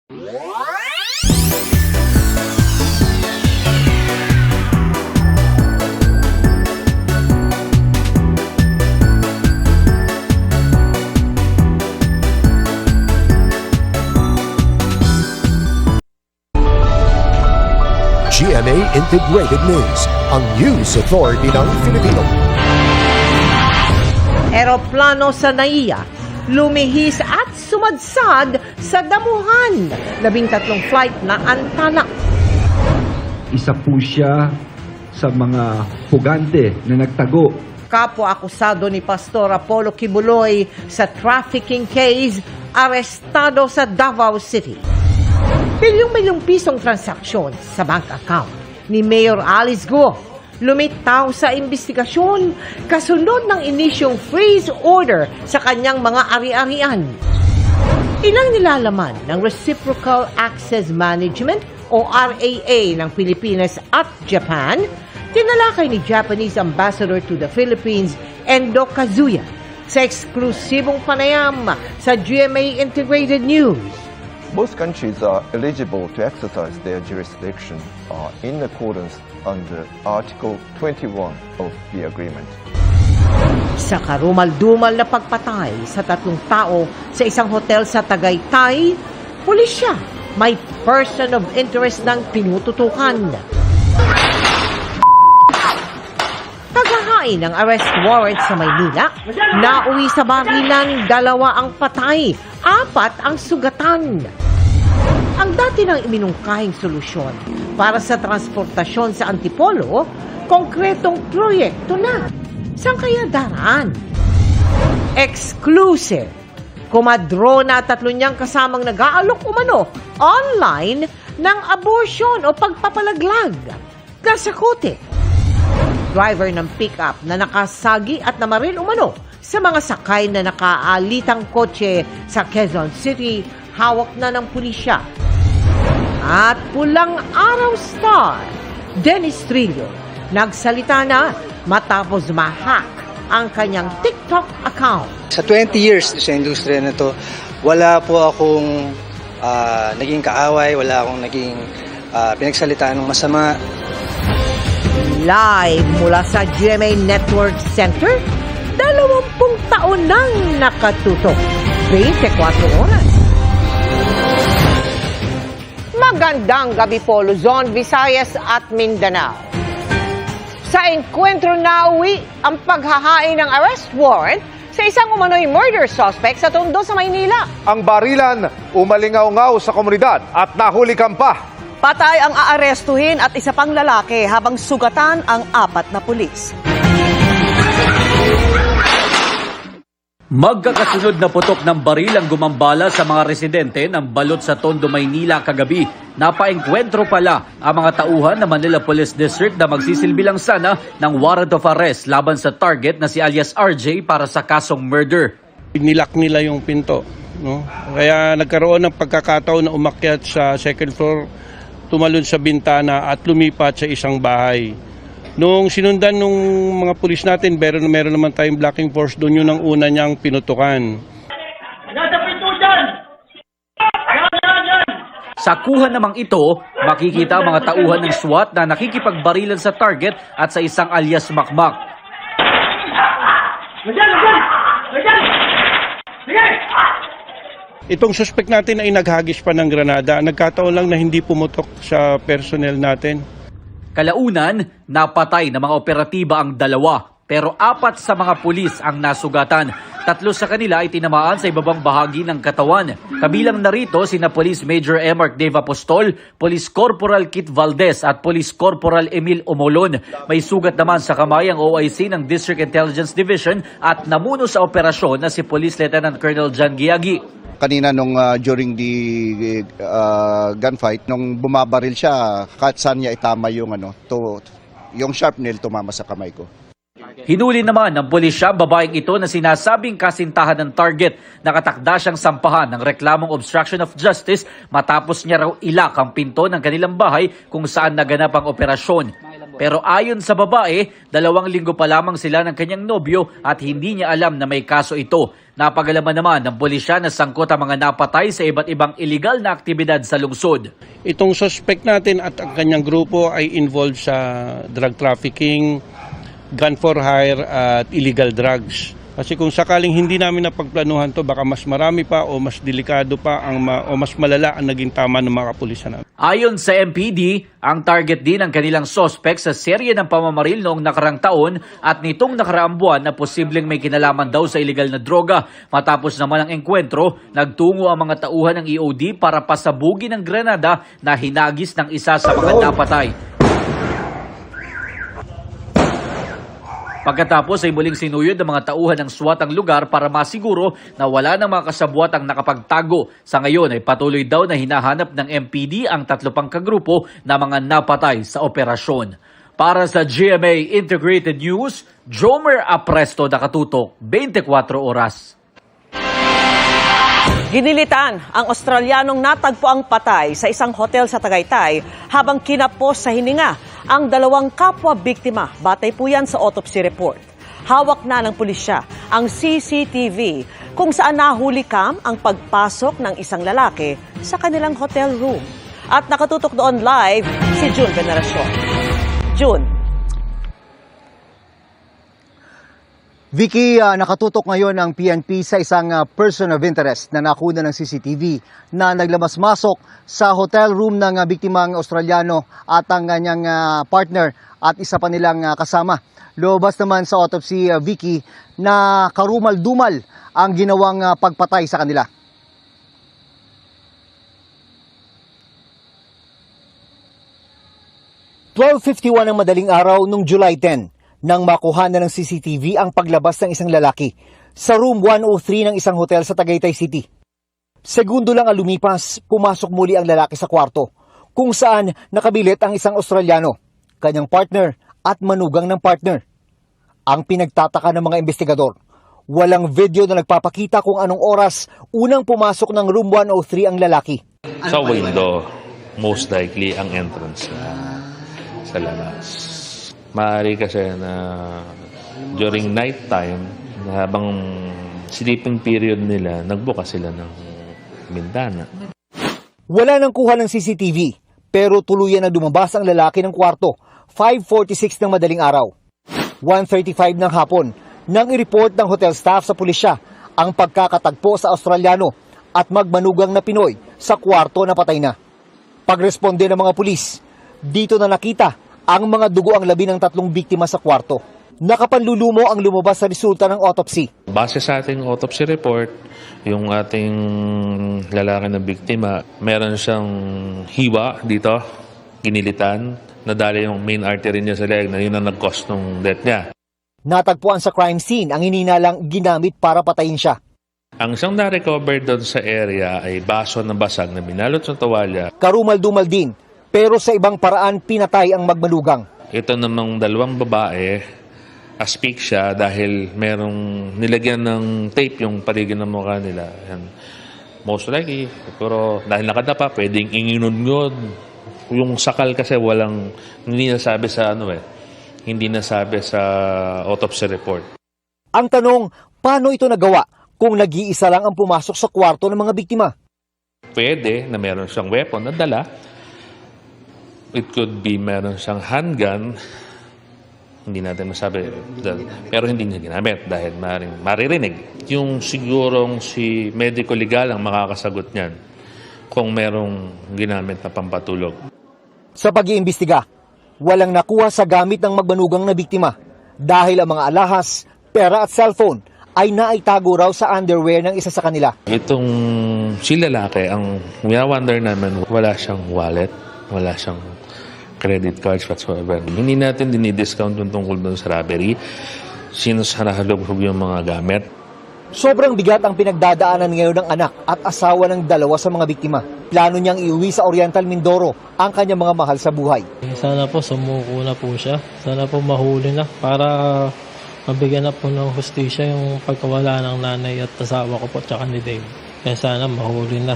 GMA Integrated News, ang news authority ng Filipino. Eroplano sa NAIA, lumihis at sumadsad sa damuhan. 13 flight na antala. Isa po siya sa mga hugante na nagtago. Kapwa akusado ni Pastor Apollo Kibuloy sa trafficking case, arestado sa Davao City. Bilyong-bilyong pisong transaksyon sa bank account ni Mayor Alice Guo lumitaw sa investigasyon kasunod ng inisyong freeze order sa kanyang mga ari-arian. Ilang nilalaman ng Reciprocal Access Management o RAA ng Pilipinas at Japan, tinalakay ni Japanese Ambassador to the Philippines, Endo Kazuya, sa eksklusibong panayam sa GMA Integrated News. Both countries are eligible to exercise their jurisdiction in accordance under Article 21 of the agreement. Sa karumal-dumal na pagpatay sa 3 tao sa isang hotel sa Tagaytay, pulisya may person of interest ng tinututukan. Paghahain ng arrest warrant sa Maynila, nauwi sa barilan 2 ang patay, 4 ang sugatan. Ang dati ng iminungkahing solusyon para sa transportasyon sa Antipolo, konkretong proyekto na. Saan kaya daraan? Exclusive. Kumadrona 3 niyang kasamang nag-aalok umano online ng abortion o pagpapalaglag. Kasakote. Driver ng pick-up na nakasagi at namaril umano sa mga sakay na nakaalitang kotse sa Quezon City, hawak na ng pulisya. At pulang araw star, Dennis Trillo, nagsalita na matapos ma-hack ang kanyang TikTok account. Sa 20 years sa industriya na to, wala po akong naging kaaway, wala akong naging pinagsalitaan ng masama. Live mula sa GMA Network Center, 20 taon nang nakatutok. 24 oras. Magandang gabi po, Luzon, Visayas at Mindanao. Sa enkwentro nauwi ang paghahain ng arrest warrant sa isang umano'y murder suspect sa Tondo sa Maynila. Ang barilan umalingaw-ngaw sa komunidad at nahulikan pa. Patay ang aarestuhin at isa pang lalaki habang sugatan ang 4 na pulis. Magkakasunod na putok ng baril ang gumambala sa mga residente ng Balot sa Tondo, Maynila kagabi. Napaengkwentro pala ang mga tauhan ng Manila Police District na magsisilbi lang sana ng warrant of arrest laban sa target na si alias RJ para sa kasong murder. Nilak nila yung pinto, no? Kaya nagkaroon ng pagkakataon na umakyat sa second floor, tumalon sa bintana at lumipat sa isang bahay. Nung sinundan nung mga pulis natin, meron naman tayong blocking force, doon yun ang una niyang pinutukan. Sa kuha namang ito, makikita ang mga tauhan ng SWAT na nakikipagbarilan sa target at sa isang alias Makmak. Itong suspect natin ay naghagis pa ng granada. Nagkataon lang na hindi pumutok sa personnel natin. Kalaunan, napatay na mga operatiba ang 2, pero 4 sa mga pulis ang nasugatan. 3 sa kanila ay tinamaan sa ibabang bahagi ng katawan. Kabilang narito sina Police Major Emark Dave Apostol, Police Corporal Kit Valdez at Police Corporal Emil Omolon. May sugat naman sa kamay ang OIC ng District Intelligence Division at namuno sa operasyon na si Police Lieutenant Colonel John Giagi. Kanina nung during the gunfight, nung bumabaril siya, kahit saan niya itama yung yung sharp nail tumama sa kamay ko. Hinuli naman ng pulisya ang babaeng ito na sinasabing kasintahan ng target. Nakatakda siyang sampahan ng reklamong obstruction of justice matapos niya raw ilak ang pinto ng kanilang bahay kung saan naganap ang operasyon. Pero ayon sa babae, 2 linggo pa lamang sila ng kanyang nobyo at hindi niya alam na may kaso ito. Napagalaman naman ng pulisya na sangkot ang mga napatay sa iba't ibang iligal na aktibidad sa lungsod. Itong suspect natin at ang kanyang grupo ay involved sa drug trafficking, gun for hire at illegal drugs. Kasi kung sakaling hindi namin napagplanuhan to, baka mas marami pa o mas delikado pa o mas malala ang naging tama ng mga kapulisan namin. Ayon sa MPD, ang target din ng kanilang suspect sa serye ng pamamaril noong nakarang taon at nitong nakaraang buwan na posibleng may kinalaman daw sa iligal na droga. Matapos naman ang engkwentro, nagtungo ang mga tauhan ng EOD para pasabugin ng granada na hinagis ng isa sa mga napatay. Pagkatapos ay muling sinuyod ng mga tauhan ng SWAT ang lugar para masiguro na wala ng mga kasabwat ang nakapagtago. Sa ngayon ay patuloy daw na hinahanap ng MPD ang 3 pang kagrupo na mga napatay sa operasyon. Para sa GMA Integrated News, Jomer Apresto, nakatutok 24 oras. Ginilitan ang Australianong natagpo ang patay sa isang hotel sa Tagaytay habang kinapos sa hininga ang 2 kapwa biktima. Batay po yan sa autopsy report. Hawak na ng pulisya ang CCTV kung saan nahuli cam ang pagpasok ng isang lalaki sa kanilang hotel room. At nakatutok doon live si June Veneracion. June. Vicky, nakatutok ngayon ang PNP sa isang person of interest na nakuna ng CCTV na naglamas-masok sa hotel room ng biktimang Australiano at ang kanyang partner at isa pa nilang kasama. Lumabas naman sa autopsy, Vicky, na karumal-dumal ang ginawang pagpatay sa kanila. "12:51 ng madaling araw noong July 10. Nang makuha na ng CCTV ang paglabas ng isang lalaki sa room 103 ng isang hotel sa Tagaytay City. Segundo lang ang lumipas, pumasok muli ang lalaki sa kwarto kung saan nakabilit ang isang Australiano, kanyang partner at manugang ng partner. Ang pinagtataka ng mga investigador, walang video na nagpapakita kung anong oras unang pumasok ng room 103 ang lalaki. Sa window, most likely ang entrance sa labas. Maaari kasi na during night time, habang sleeping period nila, nagbukas sila ng bintana. Wala nang kuha ng CCTV, pero tuluyan na lumabas ang lalaki ng kwarto, 5:46 ng madaling araw. 1:35 ng hapon, nang i-report ng hotel staff sa pulisya ang pagkakatagpo sa Australiano at magmanugang na Pinoy sa kwarto na patay na. Pagresponde ng mga pulis, dito na nakita ang mga dugo ang labi ng 3 biktima sa kwarto. Nakapanlulumo ang lumabas sa resulta ng autopsy. Base sa ating autopsy report, yung ating lalaki na biktima, meron siyang hiwa dito, ginilitan, nadali yung main artery niya sa leg na yun ang nag-cause ng death niya. Natagpuan sa crime scene ang hininalang ginamit para patayin siya. Ang siyang na-recover doon sa area ay baso na basag na binalot sa tuwalya. Karumal-dumal din, pero sa ibang paraan pinatay ang magmanugang. Ito namang 2 babae, asphyxia dahil merong nilagyan ng tape yung paligid ng mukha nila. And most likely, pero dahil nakadapa, pwedeng inginunod. Yung sakal kasi hindi nasabi sa hindi nasabi sa autopsy report. Ang tanong, paano ito nagawa kung nag-iisa lang ang pumasok sa kwarto ng mga biktima? Pwede na meron siyang weapon na dala. It could be meron siyang handgun. Hindi natin masabi. Pero hindi niya ginamit dahil maririnig. Yung sigurong si medico legal ang makakasagot niyan kung merong ginamit na pampatulog. Sa pag-iimbestiga, walang nakuha sa gamit ng magmanugang na biktima dahil ang mga alahas, pera at cellphone ay naitago raw sa underwear ng isa sa kanila. Itong si lalaki, ang wonder naman, wala siyang wallet, wala siyang credit cards whatsoever. Hindi natin dinidiscount yung tungkol doon sa robbery since nakahalubhog yung mga gamit. Sobrang bigat ang pinagdadaanan ngayon ng anak at asawa ng 2 sa mga biktima. Plano niyang iuwi sa Oriental Mindoro ang kanyang mga mahal sa buhay. Sana po sumuko na po siya. Sana po mahuli na para mabigyan na po ng hustisya yung pagkawala ng nanay at asawa ko po tsaka ni Dave. Kaya sana mahuli na.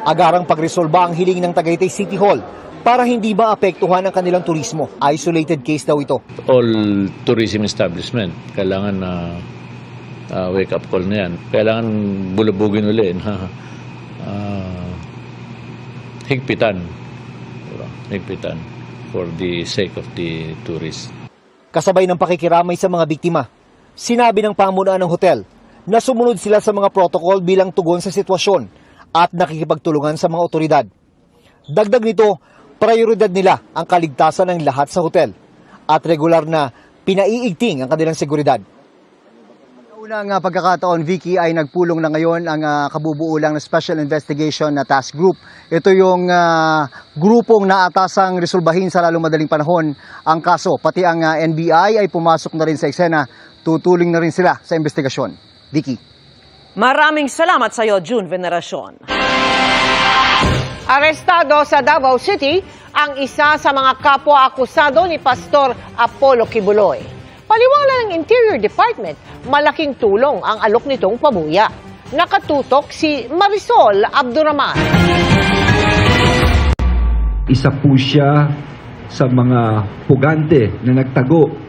Agarang pagresolba ang hiling ng Tagaytay City Hall para hindi maapektuhan ang kanilang turismo. Isolated case daw ito. All tourism establishment, kailangan na wake-up call na yan. Kailangan bulabugin uli na higpitan. Diba? Higpitan for the sake of the tourists. Kasabay ng pakikiramay sa mga biktima, sinabi ng pamunuan ng hotel na sumunod sila sa mga protocol bilang tugon sa sitwasyon at nakikipagtulungan sa mga otoridad. Dagdag nito, prioridad nila ang kaligtasan ng lahat sa hotel at regular na pinaiigting ang kanilang seguridad. Unang pagkakataon, Vicky, ay nagpulong na ngayon ang kabubuo lang ng Special Investigation na Task Group. Ito yung grupong naatasang resolbahin sa lalong madaling panahon ang kaso. Pati ang NBI ay pumasok na rin sa eksena. Tutuling na rin sila sa investigasyon. Vicky. Maraming salamat sa iyo, June Veneracion. Arestado sa Davao City ang isa sa mga kapwa-akusado ni Pastor Apollo Kibuloy. Paliwala ng Interior Department, malaking tulong ang alok nitong pabuya. Nakatutok si Marisol Abduraman. Isa po siya sa mga pugante na nagtago.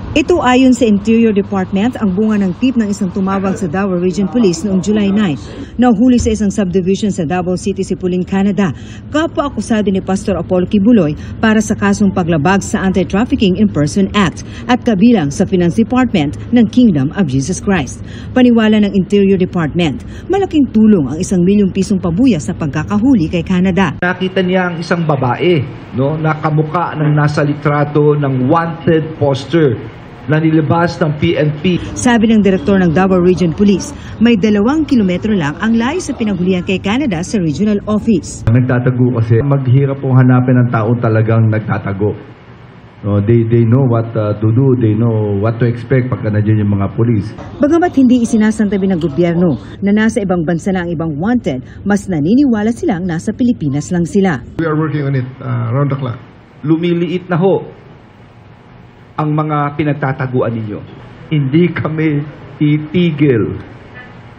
Ito ayon sa Interior Department ang bunga ng tip ng isang tumawag sa Davao Region Police noong July 9. Nahuli sa isang subdivision sa Davao City, Sipuling, Canada, kapwa-akusado ni Pastor Apollo Kibuloy para sa kasong paglabag sa Anti-Trafficking in Person Act at kabilang sa Finance Department ng Kingdom of Jesus Christ. Paniwala ng Interior Department, malaking tulong ang 1 milyong pisong pabuya sa pagkakahuli kay Canada. Nakita niya ang isang babae, no, na kamuka ng nasa litrato ng wanted poster na nilabas ng PNP. Sabi ng direktor ng Davao Region Police, may 2 kilometro lang ang layo sa pinaghulihan kay Canada sa regional office. Nagtatago kasi maghirap pong hanapin ng tao talagang nagtatago. No, they know what to do, they know what to expect pagka nandiyan yung mga pulis. Bagamat hindi isinasantabi ng gobyerno na nasa ibang bansa na ang ibang wanted, mas naniniwala silang nasa Pilipinas lang sila. We are working on it around the clock. Lumiliit na ho ang mga pinagtataguan ninyo. Hindi kami titigil.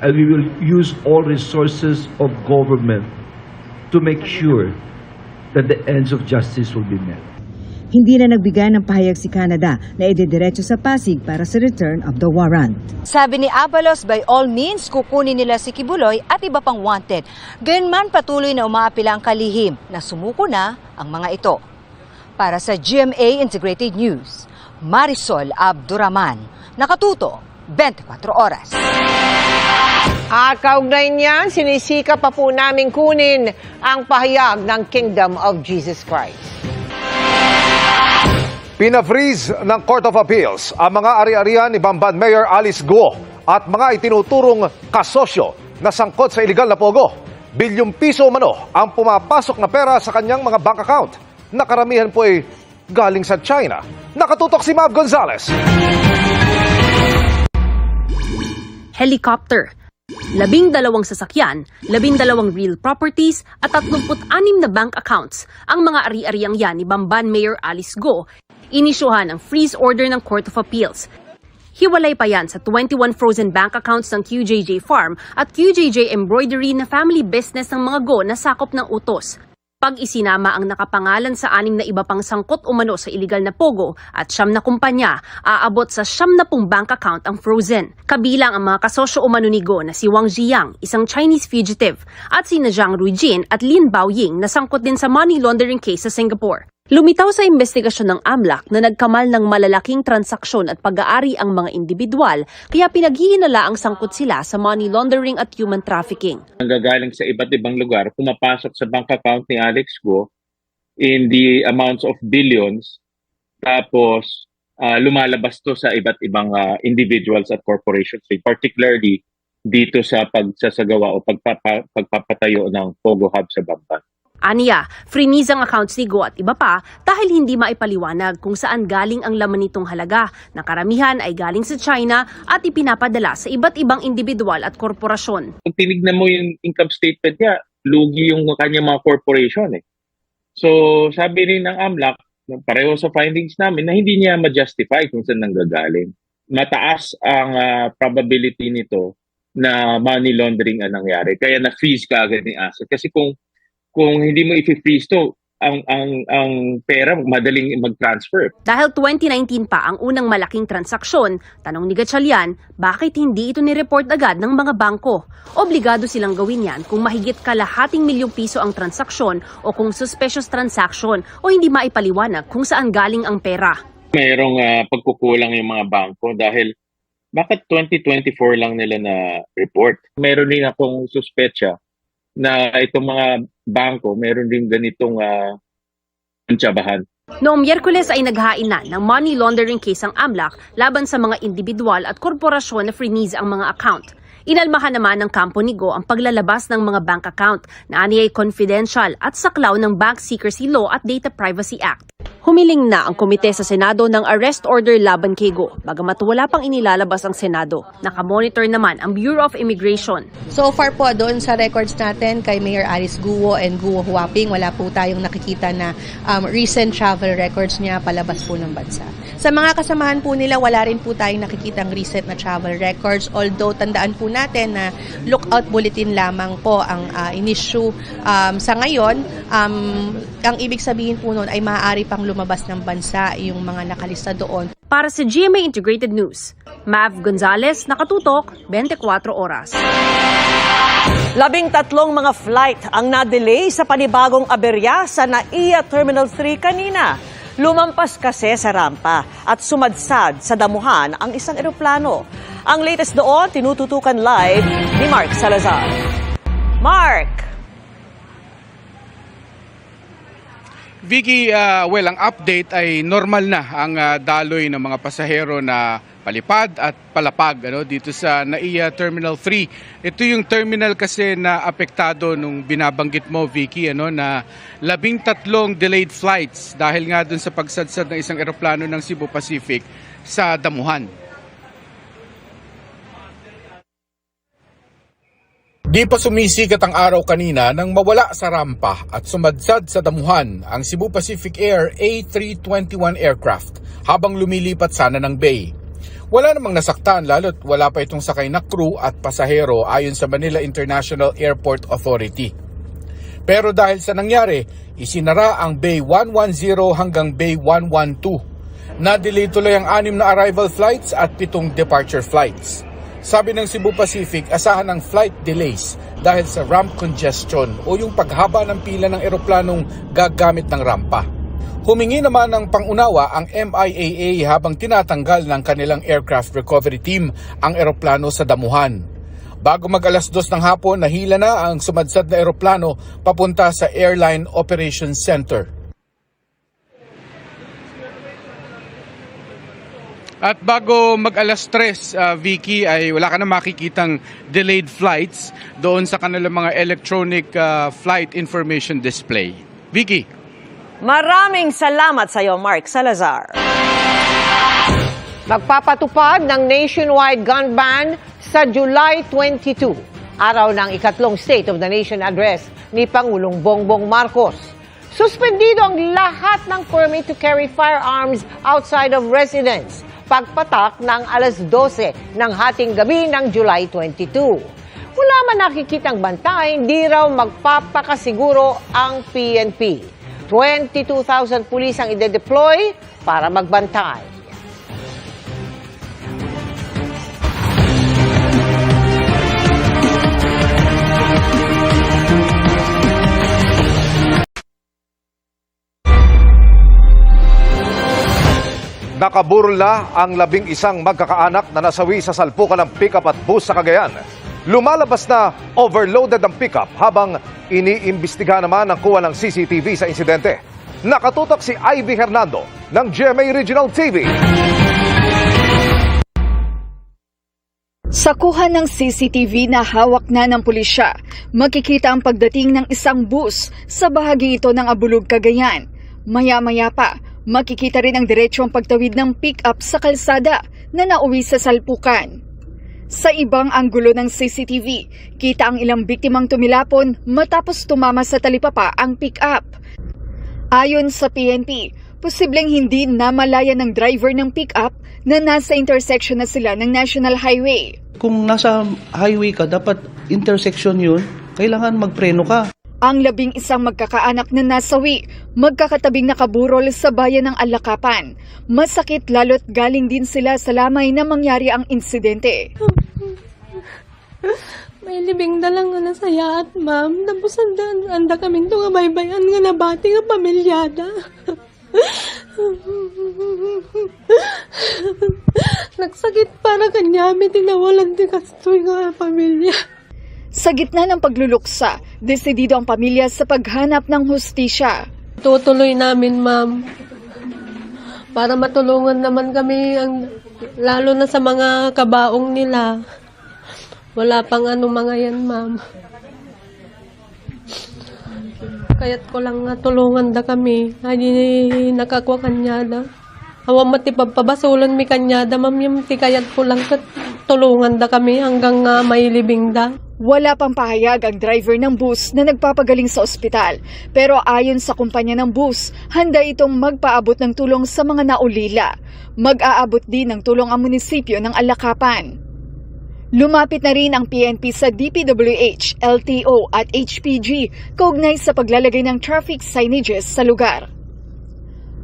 And we will use all resources of government to make sure that the ends of justice will be met. Hindi na nagbigay ng pahayag si Canada na idediretso sa Pasig para sa return of the warrant. Sabi ni Abalos, by all means, kukunin nila si Kibuloy at iba pang wanted. Gayunman patuloy na umaapila ang kalihim na sumuko na ang mga ito. Para sa GMA Integrated News, Marisol Abduraman, nakatuto 24 oras. At kaugnay niyan, sinisika pa po namin kunin ang pahayag ng Kingdom of Jesus Christ. Pina-freeze ng Court of Appeals ang mga ari-arian ni Bamban Mayor Alice Guo at mga itinuturong kasosyo na sangkot sa iligal na pogo. Bilyong piso umano ang pumapasok na pera sa kanyang mga bank account. Nakaramihan po ay galing sa China. Nakatutok si Mav Gonzalez. Helicopter, 12 sasakyan, 12 real properties at 36 na bank accounts ang mga ari-ariang yan ni Bamban Mayor Alice Guo. Inisyuhan ang freeze order ng Court of Appeals. Hiwalay pa yan sa 21 frozen bank accounts ng QJJ Farm at QJJ Embroidery na family business ng mga Guo na sakop ng utos. Pag isinama ang nakapangalan sa 6 na iba pang sangkot umano sa iligal na pogo at 9 na kumpanya, aabot sa 90 bank account ang frozen. Kabilang ang mga kasosyo umano ni Guo na si Wang Ziyang, isang Chinese fugitive, at sina Zhang Ruijin at Lin Baoying na sangkot din sa money laundering case sa Singapore. Lumitaw sa investigasyon ng AMLAC na nagkamal ng malalaking transaksyon at pag-aari ang mga individual, kaya pinaghihinala ang sangkot sila sa money laundering at human trafficking. Nanggagaling sa iba't ibang lugar, pumapasok sa bank account ni Alex Guo in the amounts of billions, tapos lumalabas to sa iba't ibang individuals at corporations, particularly dito sa pagsasagawa o pagpapatayo ng Pogo Hub sa Bamban. Aniya, freeze ang accounts ni Guo at iba pa dahil hindi maipaliwanag kung saan galing ang laman nitong halaga na karamihan ay galing sa China at ipinapadala sa iba't ibang individual at korporasyon. Kung tinignan mo yung income statement niya, lugi yung kanyang mga corporation eh. So sabi rin ng AMLAC, pareho sa findings namin na hindi niya ma-justify kung saan nanggagaling. Mataas ang probability nito na money laundering ang nangyari. Kaya na-freeze ka agad ni asset. Kasi kung hindi mo i-freeze to, ang pera madaling mag-transfer. Dahil 2019 pa ang unang malaking transaksyon, tanong ni Gatchalian, bakit hindi ito ni-report agad ng mga bangko? Obligado silang gawin yan kung mahigit kalahating milyong piso ang transaksyon o kung suspicious transaction o hindi maipaliwanag kung saan galing ang pera. Mayroong pagkukulang yung mga bangko dahil bakit 2024 lang nila na report? Meron din akong suspetsya na itong mga bangko, meron din ganitong tsabahan. Noong Miyerkules ay naghain na ng money laundering case ang AMLAC laban sa mga individual at korporasyon na freeze ang mga account. Inalmahan naman ng kampo ni Go ang paglalabas ng mga bank account na aniyay confidential at saklaw ng Bank Secrecy Law at Data Privacy Act. Humiling na ang komite sa Senado ng arrest order laban kay Go, bagamat wala pang inilalabas ang Senado. Nakamonitor naman ang Bureau of Immigration. So far po doon sa records natin kay Mayor Alice Guo and Guo Huaping, wala po tayong nakikita na recent travel records niya palabas po ng bansa. Sa mga kasamahan po nila, wala rin po tayong nakikitang recent na travel records, although tandaan po natin na lookout bulletin lamang po ang in-issue sa ngayon. Ang ibig sabihin po noon ay maaari pang lumabas ng bansa yung mga nakalista doon. Para sa GMA Integrated News, Mav Gonzalez, nakatutok, 24 oras. 13 mga flight ang na-delay sa panibagong aberya sa NAIA Terminal 3 kanina. Lumampas kasi sa rampa at sumadsad sa damuhan ang isang eroplano. Ang latest doon, tinututukan live ni Mark Salazar. Mark! Vicky, ang update ay normal na ang daloy ng mga pasahero na palipad at palapag dito sa NAIA Terminal 3. Ito yung terminal kasi na apektado nung binabanggit mo, Vicky, na 13 delayed flights dahil nga dun sa pagsadsad ng isang eroplano ng Cebu Pacific sa damuhan. Di pa sumisikat ang araw kanina nang mawala sa rampa at sumadsad sa damuhan ang Cebu Pacific Air A321 aircraft habang lumilipat sana ng bay. Wala namang nasaktan lalo't wala pa itong sakay na crew at pasahero ayon sa Manila International Airport Authority. Pero dahil sa nangyari, isinara ang Bay 110 hanggang Bay 112. Na-delay tuloy ang 6 na arrival flights at 7 departure flights. Sabi ng Cebu Pacific, asahan ang flight delays dahil sa ramp congestion o yung paghaba ng pila ng eroplanong gagamit ng rampa. Humingi naman ng pangunawa ang MIAA habang tinatanggal ng kanilang aircraft recovery team ang eroplano sa damuhan. Bago mag-alas 2 ng hapon, nahila na ang sumadsad na eroplano papunta sa Airline Operations Center. At bago mag-alas 3, Vicky, ay wala ka na makikitang delayed flights doon sa kanilang mga electronic flight information display. Vicky. Maraming salamat sa iyo, Mark Salazar. Magpapatupad ng nationwide gun ban sa July 22, araw ng ikatlong State of the Nation address ni Pangulong Bongbong Marcos. Suspendido ang lahat ng permit to carry firearms outside of residence pagpatak ng alas 12 ng hating gabi ng July 22. Wala man nakikitang bantay, hindi raw magpapakasiguro ang PNP. 22,000 pulis ang ide-deploy para magbantay. Nakaburol na ang 11 magkakaanak na nasawi sa salpukan ng pickup at bus sa Cagayan. Lumalabas na overloaded ang pickup habang iniimbestigahan naman ang kuha ng CCTV sa insidente. Nakatutok si Ivy Hernando ng GMA Regional TV. Sa kuha ng CCTV na hawak na ng pulisya, makikita ang pagdating ng isang bus sa bahagi ito ng Abulug, Cagayan. Maya-maya pa, makikita rin ang diretsong pagtawid ng pick-up sa kalsada na nauwi sa salpukan. Sa ibang anggulo ng CCTV, kita ang ilang biktimang tumilapon matapos tumama sa talipapa ang pick-up. Ayon sa PNP, posibleng hindi namalaya ng driver ng pick-up na nasa intersection na sila ng National Highway. Kung nasa highway ka, dapat intersection yun, kailangan magpreno ka. Ang 11 magkakaanak na nasawi, magkakatabing nakaburol sa bayan ng Alakapan. Masakit lalo't galing din sila sa lamay na mangyari ang insidente. May libing dalang nga nasaya at ma'am, tapos anda kaming tunga baybayan nga nabati nga pamilyada. Nagsakit para kanyami, tinawalan di kastoy nga pamilya. Sa gitna ng pagluluksa, desidido ang pamilya sa paghanap ng hustisya. Tutuloy namin, ma'am, para matulungan naman kami, lalo na sa mga kabaong nila. Wala pang mga yan, ma'am. Kaya't ko lang nga tulungan da kami. Hindi nakakwa kanyada. Hawa matipagpabasulan mi kanyada, ma'am, yung kayat ko lang tulungan da kami hanggang may libing da. Wala pang pahayag ang driver ng bus na nagpapagaling sa ospital. Pero ayon sa kumpanya ng bus, handa itong magpaabot ng tulong sa mga naulila. Mag-aabot din ng tulong ang munisipyo ng Alakapan. Lumapit na rin ang PNP sa DPWH, LTO at HPG kaugnay sa paglalagay ng traffic signages sa lugar.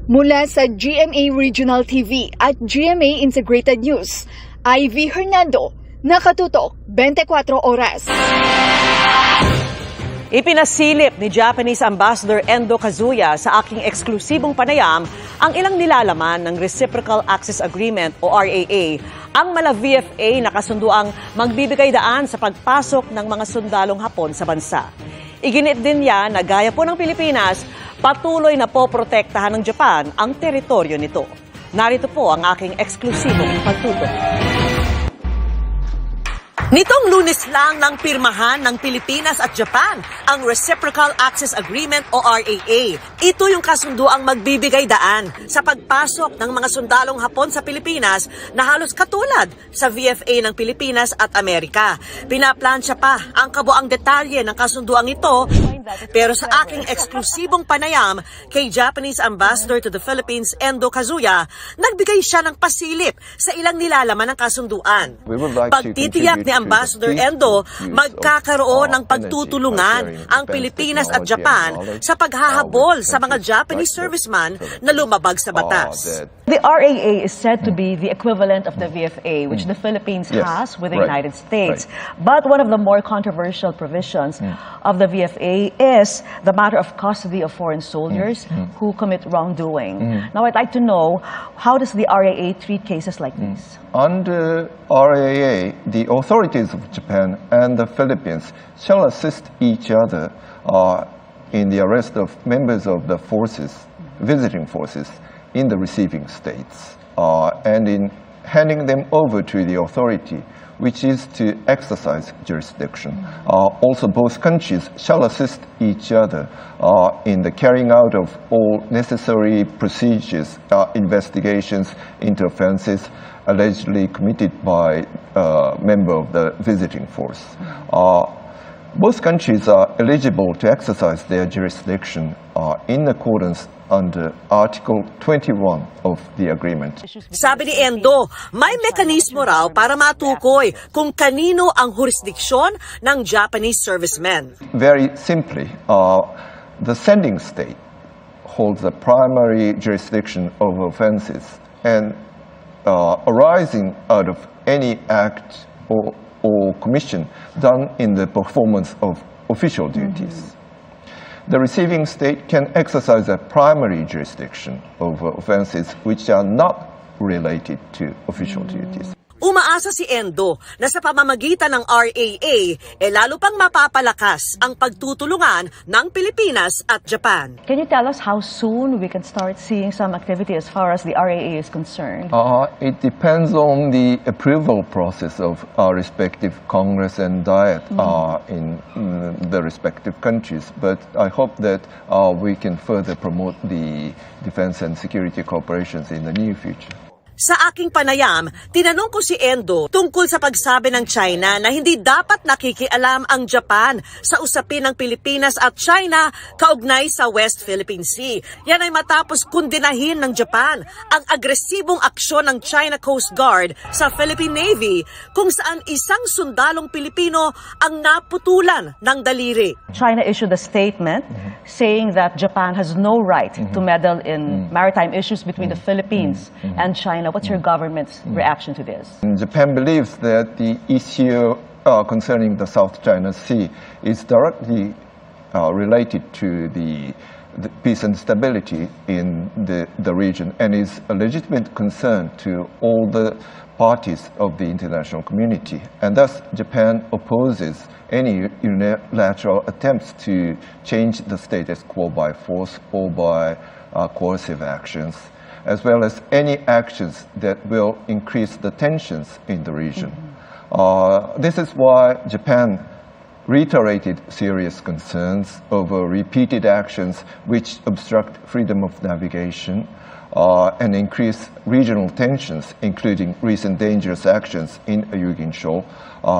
Mula sa GMA Regional TV at GMA Integrated News, Ivy Hernando, Nakatutok, 24 Oras. Ipinasilip ni Japanese Ambassador Endo Kazuya sa aking eksklusibong panayam ang ilang nilalaman ng Reciprocal Access Agreement o RAA, ang mala VFA na kasunduang magbibigay daan sa pagpasok ng mga sundalong Hapon sa bansa. Iginit din niya na gaya po ng Pilipinas, patuloy na poprotektahan ng Japan ang teritoryo nito. Narito po ang aking eksklusibong pagtutok. Nitong Lunes lang nang pirmahan ng Pilipinas at Japan ang Reciprocal Access Agreement o RAA. Ito yung kasunduang magbibigay daan sa pagpasok ng mga sundalong Hapon sa Pilipinas na halos katulad sa VFA ng Pilipinas at Amerika. Pinaplansya pa ang kabuang detalye ng kasunduang ito, pero sa aking eksklusibong panayam kay Japanese Ambassador to the Philippines Endo Kazuya, nagbigay siya ng pasilip sa ilang nilalaman ng kasunduan. Pagtitiyak ni Ambassador Endo, magkakaroon ng pagtutulungan ang Pilipinas at Japan sa paghahabol sa mga Japanese serviceman na lumabag sa batas. The RAA is said to be the equivalent of the VFA, which the Philippines has with the United States. But one of the more controversial provisions of the VFA is the matter of custody of foreign soldiers who commit wrongdoing. Now, I'd like to know, how does the RAA treat cases like these? Under RAA, the authorities of Japan and the Philippines shall assist each other in the arrest of members of the forces, visiting forces, in the receiving states, and in handing them over to the authority, which is to exercise jurisdiction. Also, both countries shall assist each other in the carrying out of all necessary procedures, investigations into offenses allegedly committed by a member of the visiting force. Both countries are eligible to exercise their jurisdiction in accordance under Article 21 of the agreement. Sabi ni Endo, may mekanismo raw para matukoy kung kanino ang jurisdiksyon ng Japanese servicemen. Very simply, the sending state holds the primary jurisdiction over offenses and arising out of any act or commission done in the performance of official duties. The receiving state can exercise a primary jurisdiction over offenses which are not related to official duties. Umaasa si Endo na sa pamamagitan ng RAA, lalo pang mapapalakas ang pagtutulungan ng Pilipinas at Japan. Can you tell us how soon we can start seeing some activity as far as the RAA is concerned? It depends on the approval process of our respective Congress and Diet in the respective countries. But I hope that we can further promote the defense and security cooperations in the near future. Sa aking panayam, tinanong ko si Endo tungkol sa pagsabi ng China na hindi dapat nakikialam ang Japan sa usapin ng Pilipinas at China kaugnay sa West Philippine Sea. Yan ay matapos kundinahin ng Japan ang agresibong aksyon ng China Coast Guard sa Philippine Navy kung saan isang sundalong Pilipino ang naputulan ng daliri. China issued a statement saying that Japan has no right to meddle in maritime issues between the Philippines and China. What's your government's reaction to this? Japan believes that the issue concerning the South China Sea is directly related to the peace and stability in the region and is a legitimate concern to all the parties of the international community. And thus, Japan opposes any unilateral attempts to change the status quo by force or by coercive actions, as well as any actions that will increase the tensions in the region. This is why Japan reiterated serious concerns over repeated actions which obstruct freedom of navigation and increase regional tensions, including recent dangerous actions in Ayungin Shoal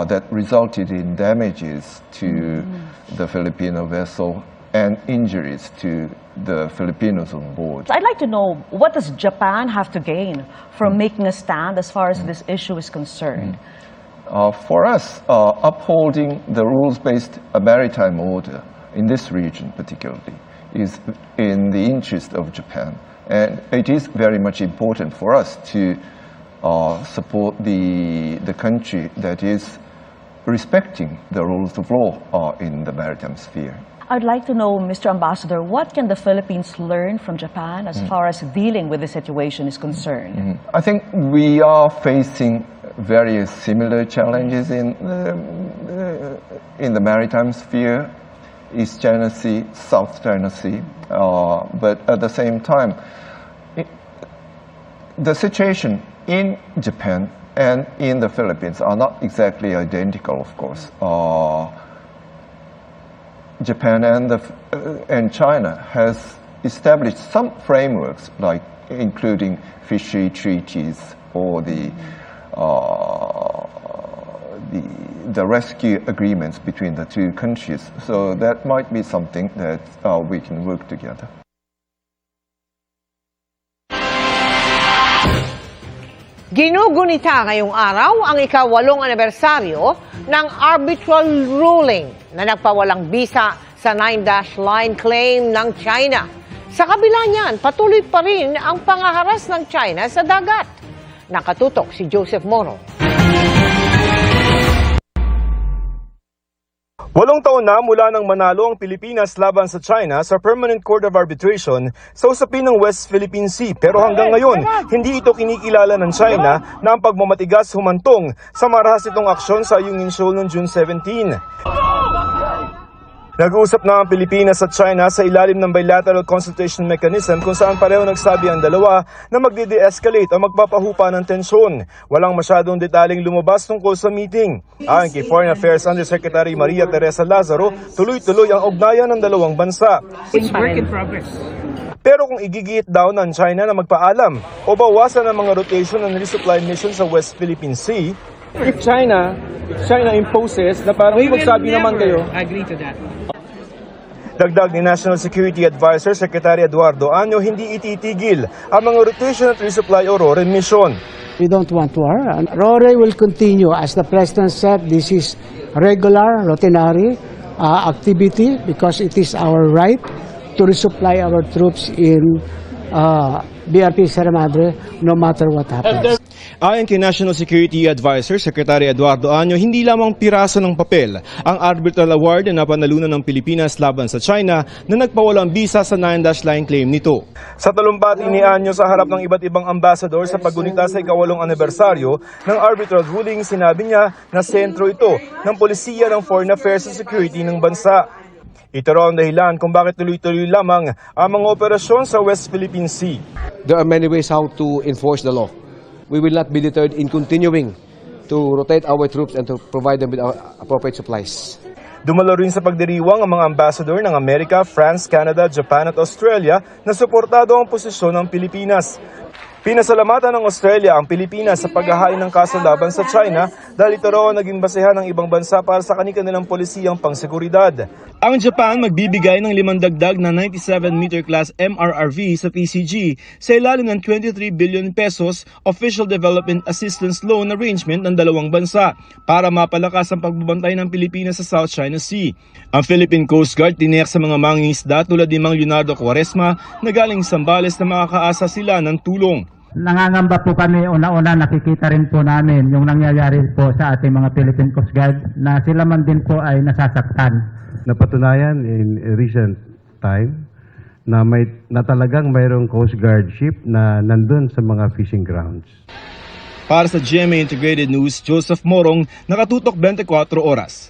that resulted in damages to the Filipino vessel and injuries to the Filipinos on board. I'd like to know, what does Japan have to gain from making a stand as far as this issue is concerned? For us, upholding the rules-based maritime order in this region particularly is in the interest of Japan. And it is very much important for us to support the country that is respecting the rules of law in the maritime sphere. I'd like to know, Mr. Ambassador, what can the Philippines learn from Japan as far as dealing with the situation is concerned? I think we are facing very similar challenges in the maritime sphere, East China Sea, South China Sea, but at the same time, the situation in Japan and in the Philippines are not exactly identical, of course. Japan and China has established some frameworks, like including fishery treaties or the rescue agreements between the two countries. So that might be something that we can work together. Ginugunita ngayong araw ang ika-8 anibersaryo ng arbitral ruling na nagpawalang bisa sa 9-dash line claim ng China. Sa kabila niyan, patuloy pa rin ang pangaharas ng China sa dagat. Nakatutok si Joseph Moro. 8 taon na mula nang manalo ang Pilipinas laban sa China sa Permanent Court of Arbitration sa usapin ng West Philippine Sea. Pero hanggang ngayon, hindi ito kinikilala ng China na ang pagmamatigas humantong sa marahas itong aksyon sa Ayungin Shoal noong June 17. Nag-uusap na ang Pilipinas at China sa ilalim ng bilateral consultation mechanism kung saan pareho nagsabi ang dalawa na magde-de-escalate o magpapahupa ng tensyon. Walang masyadong detaling lumabas tungkol sa meeting. Ayon kay Foreign Affairs Undersecretary Maria Teresa Lazaro, tuloy-tuloy ang ugnayan ng dalawang bansa. It's work in progress. Pero kung igigit daw ng China na magpaalam o bawasan ang mga rotation and resupply mission sa West Philippine Sea, If China imposes na parang magsabi naman kayo, agree to that. Dagdag ni National Security Advisor Secretary Eduardo Año, hindi ititigil ang mga rotation at resupply o RORE mission. We don't want war. RORE will continue. As the President said, this is regular, routinary activity because it is our right to resupply our troops in BRP Sierra Madre no matter what happens. Ayon kay National Security Advisor Secretary Eduardo Año, hindi lamang piraso ng papel ang arbitral award na napanalunan ng Pilipinas laban sa China na nagpawalang bisa sa 9-dash line claim nito. Sa talumpati ni Año sa harap ng iba't ibang ambassador sa paggunita sa ika-8 anibersaryo ng arbitral ruling, sinabi niya na sentro ito ng polisiya ng foreign affairs at security ng bansa. Ito raw ang dahilan kung bakit tuloy-tuloy lamang ang mga operasyon sa West Philippine Sea. There are many ways how to enforce the law. We will not be deterred in continuing to rotate our troops and to provide them with appropriate supplies. Dumalo rin sa pagdiriwang ang mga ambassador ng Amerika, France, Canada, Japan at Australia na suportado ang posisyon ng Pilipinas. Pinasalamatan ng Australia ang Pilipinas sa paghahain ng kaso laban sa China dahil ito raw ang naging basehan ng ibang bansa para sa kanilang polisiyang pangseguridad. Ang Japan magbibigay ng 5 dagdag na 97-meter class MRRV sa PCG sa ilalim ng 23 billion pesos Official Development Assistance Loan Arrangement ng dalawang bansa para mapalakas ang pagbabantay ng Pilipinas sa South China Sea. Ang Philippine Coast Guard tiniyak sa mga mangingisda tulad ni Mang Leonardo Quaresma na galing Zambales na makakaasa sila ng tulong. Nangangamba po kami, una-una nakikita rin po namin yung nangyayari po sa ating mga Philippine Coast Guard na sila man din po ay nasasaktan. Napatunayan in recent time na talagang mayroong Coast Guard ship na nandun sa mga fishing grounds. Para sa GMA Integrated News, Joseph Morong, nakatutok 24 oras.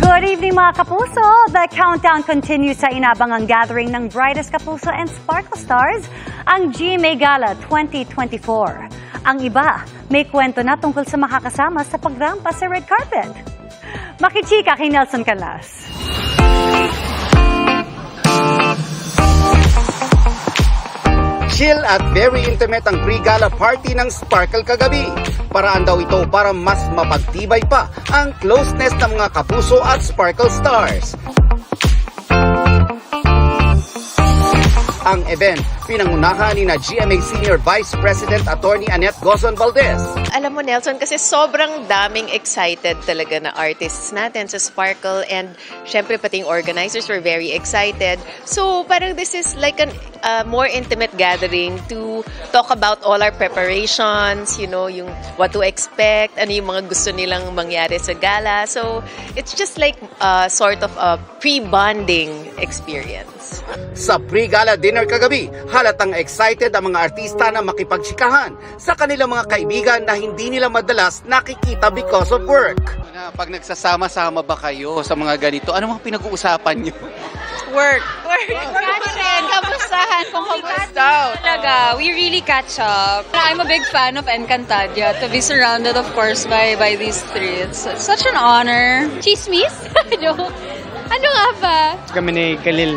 Good evening mga kapuso! The countdown continues sa inabangang gathering ng brightest kapuso and sparkle stars, ang GMA Gala 2024. Ang iba, may kwento na tungkol sa makakasama sa pagrampa sa red carpet. Makichika kay Nelson Calas. Chill at very intimate ang pre-gala party ng Sparkle kagabi. Paraan daw ito para mas mapagtibay pa ang closeness ng mga kapuso at Sparkle stars. Ang event, pinangunahan ni na GMA Senior Vice President Attorney Annette Gozon Valdez. Alam mo Nelson, kasi sobrang daming excited talaga na artists natin sa Sparkle and syempre pati yung organizers were very excited. So parang this is like a more intimate gathering to talk about all our preparations, you know, yung what to expect, ano yung mga gusto nilang mangyari sa gala. So it's just like sort of a pre-bonding experience. Sa pre-gala dinner kagabi, halatang excited ang mga artista na makipagtsikahan sa kanilang mga kaibigan na hindi nila madalas nakikita because of work. Pag nagsasama-sama ba kayo sa mga ganito, ano mga pinag-uusapan nyo? Work. Kamustahan kung kamusta. Talaga, we really catch up. I'm a big fan of Encantadia to be surrounded, of course, by these three. It's such an honor. Chismis? Ano nga ba? Kami ni Khalil,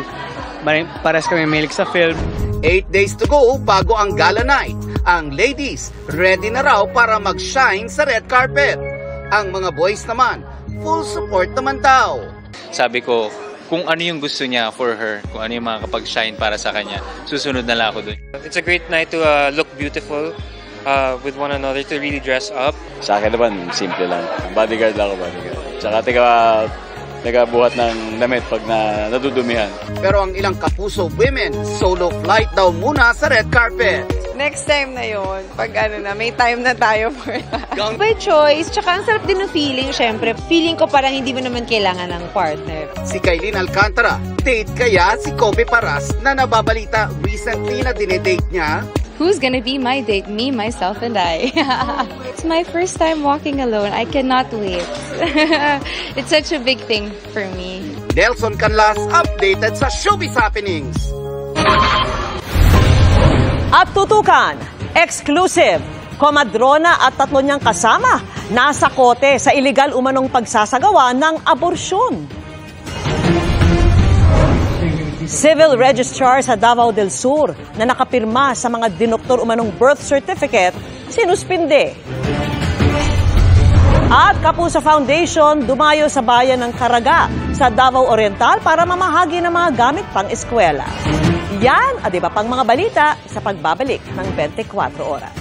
pares kami mahilig sa film. 8 days to go bago ang gala night. Ang ladies, ready na raw para mag-shine sa red carpet. Ang mga boys naman, full support naman daw. Sabi ko, kung ano yung gusto niya for her, kung ano yung makakapag-shine para sa kanya, susunod na lang ako dun. It's a great night to look beautiful with one another, to really dress up. Sa akin naman, simple lang. Bodyguard lang ako, bodyguard. Tsaka nagabuhat ng damit pag nadudumihan. Pero ang ilang kapuso women, solo flight daw muna sa red carpet. Next time na yon, pag may time na tayo for that. By choice, tsaka ang sarap din ng feeling, syempre. Feeling ko parang hindi mo naman kailangan ng partner. Si Kailin Alcantara, date kaya si Kobe Paras na nababalita recently na dinedate niya? Who's gonna be my date? Me, myself, and I. It's my first time walking alone. I cannot wait. It's such a big thing for me. Nelson Canlas, updated sa Showbiz Happenings. At tutukan, exclusive, komadrona at 3 niyang kasama nasa kote sa iligal umanong pagsasagawa ng aborsyon. Civil Registrar sa Davao del Sur na nakapirma sa mga dinoktor umanong birth certificate, sinuspinde. At Kapuso Foundation dumayo sa bayan ng Caraga sa Davao Oriental para mamahagi ng mga gamit pang eskwela. Yan at iba pang mga balita sa pagbabalik ng 24 oras.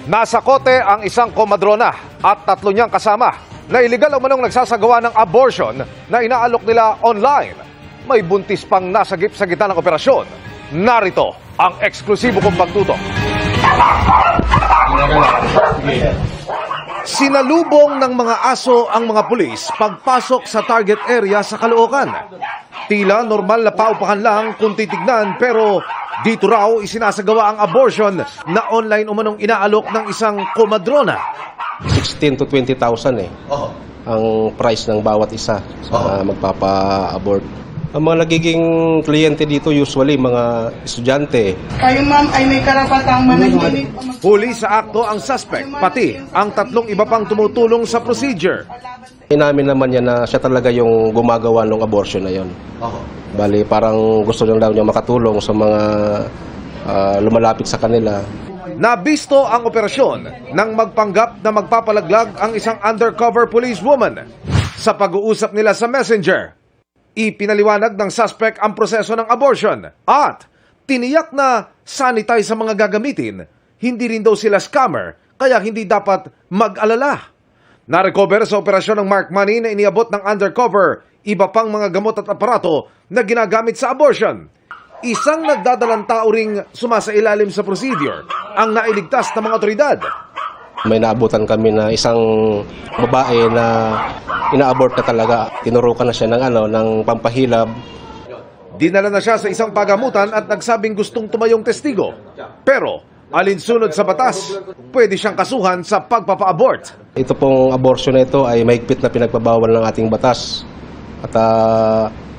Nasa kote ang isang komadrona at 3 niyang kasama na iligal umanong nagsasagawa ng abortion na inaalok nila online. May buntis pang nasagip sa gitna ng operasyon. Narito ang eksklusibo kong pagtutok. Sinalubong ng mga aso ang mga pulis pagpasok sa target area sa Caloocan. Tila normal na paupahan lang kung titignan pero dito raw isinasagawa ang abortion na online umanong inaalok ng isang komadrona. 16 to 20,000 eh. ang price ng bawat isa sa magpapa-abort. Ang mga nagiging kliyente dito usually mga estudyante. Kayo ma'am ay may karapatang manahimik. Huli sa akto ang suspect, pati ang 3 iba pang tumutulong sa procedure. Inamin naman niya na siya talaga yung gumagawa ng abortion na yon. Bali, parang gusto lang daw niya makatulong sa mga lumalapit sa kanila. Nabisto ang operasyon nang magpanggap na magpapalaglag ang isang undercover policewoman. Sa pag-uusap nila sa Messenger, ipinaliwanag ng suspect ang proseso ng abortion at tiniyak na sanitize sa mga gagamitin. Hindi rin daw sila scammer, kaya hindi dapat mag-alala. Na-recover sa operasyon ng Mark Money na iniabot ng undercover iba pang mga gamot at aparato na ginagamit sa abortion. Isang nagdadalang tao ring sumasailalim sa procedure ang nailigtas ng mga otoridad. May naabutan kami na isang babae na ina-abort na talaga. Tinurukan na siya ng pampahilab. Dinala na siya sa isang pagamutan at nagsabing gustong tumayong testigo. Pero alinsunod sa batas, pwede siyang kasuhan sa pagpapa-abort. Ito pong abortion na ito ay mahigpit na pinagbabawal ng ating batas. At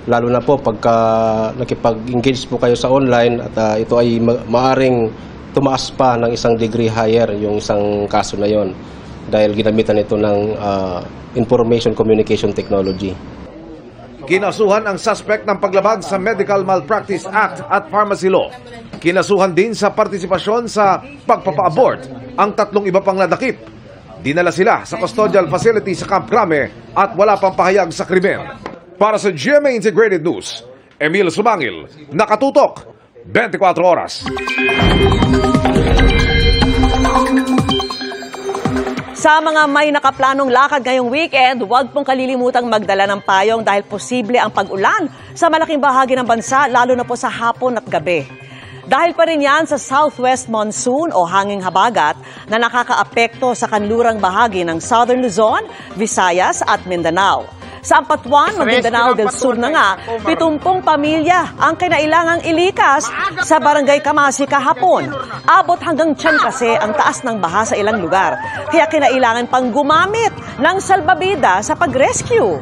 lalo na po pagka nakipag-engage po kayo sa online at ito ay maaring tumaas pa ng isang degree higher yung isang kaso na yon dahil ginamitan ito ng information communication technology. Kinasuhan ang suspect ng paglabag sa Medical Malpractice Act at Pharmacy Law. Kinasuhan din sa partisipasyon sa pagpapa-abort ang 3 iba pang nadakip. Dinala sila sa custodial facility sa Camp Crame at wala pang pahayag sa krimen. Para sa GMA Integrated News, Emil Sumangil, nakatutok, 24 oras. Sa mga may nakaplanong lakad ngayong weekend, huwag pong kalilimutang magdala ng payong dahil posible ang pag-ulan sa malaking bahagi ng bansa, lalo na po sa hapon at gabi. Dahil pa rin yan sa southwest monsoon o hanging habagat na nakakaapekto sa kanlurang bahagi ng Southern Luzon, Visayas at Mindanao. Sa Ampatuan, Maguindanao del Sur na nga, 70 pamilya ang kinailangang ilikas sa Barangay Kamasi kahapon. Abot hanggang tiyan kasi ang taas ng baha sa ilang lugar. Kaya kinailangan pang gumamit ng salbabida sa pag-rescue.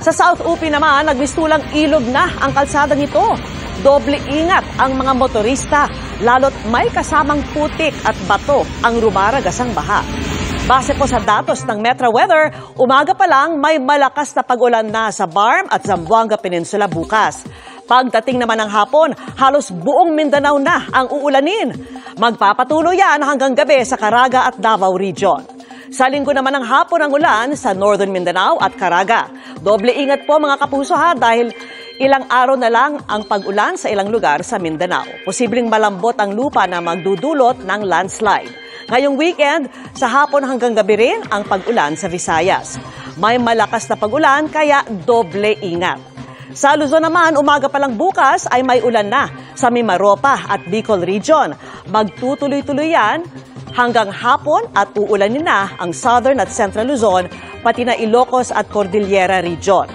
Sa South UP naman, nagmistulang ilog na ang kalsadang ito. Doble ingat ang mga motorista, lalo't may kasamang putik at bato ang rumaragasang baha. Base po sa datos ng Metro Weather, umaga pa lang may malakas na pag-ulan na sa Barm at Zamboanga Peninsula bukas. Pagdating naman ng hapon, halos buong Mindanao na ang uulanin. Magpapatuloy yan hanggang gabi sa Caraga at Davao Region. Sa linggo naman ng hapon ang ulan sa Northern Mindanao at Caraga. Doble ingat po mga kapuso dahil ilang araw na lang ang pag-ulan sa ilang lugar sa Mindanao. Posibleng malambot ang lupa na magdudulot ng landslide. Ngayong weekend, sa hapon hanggang gabi rin ang pag-ulan sa Visayas. May malakas na pag-ulan kaya doble ingat. Sa Luzon naman, umaga pa lang bukas ay may ulan na sa Mimaropa at Bicol Region. Magtutuloy-tuloy yan hanggang hapon at uulanin na ang Southern at Central Luzon, pati na Ilocos at Cordillera Region.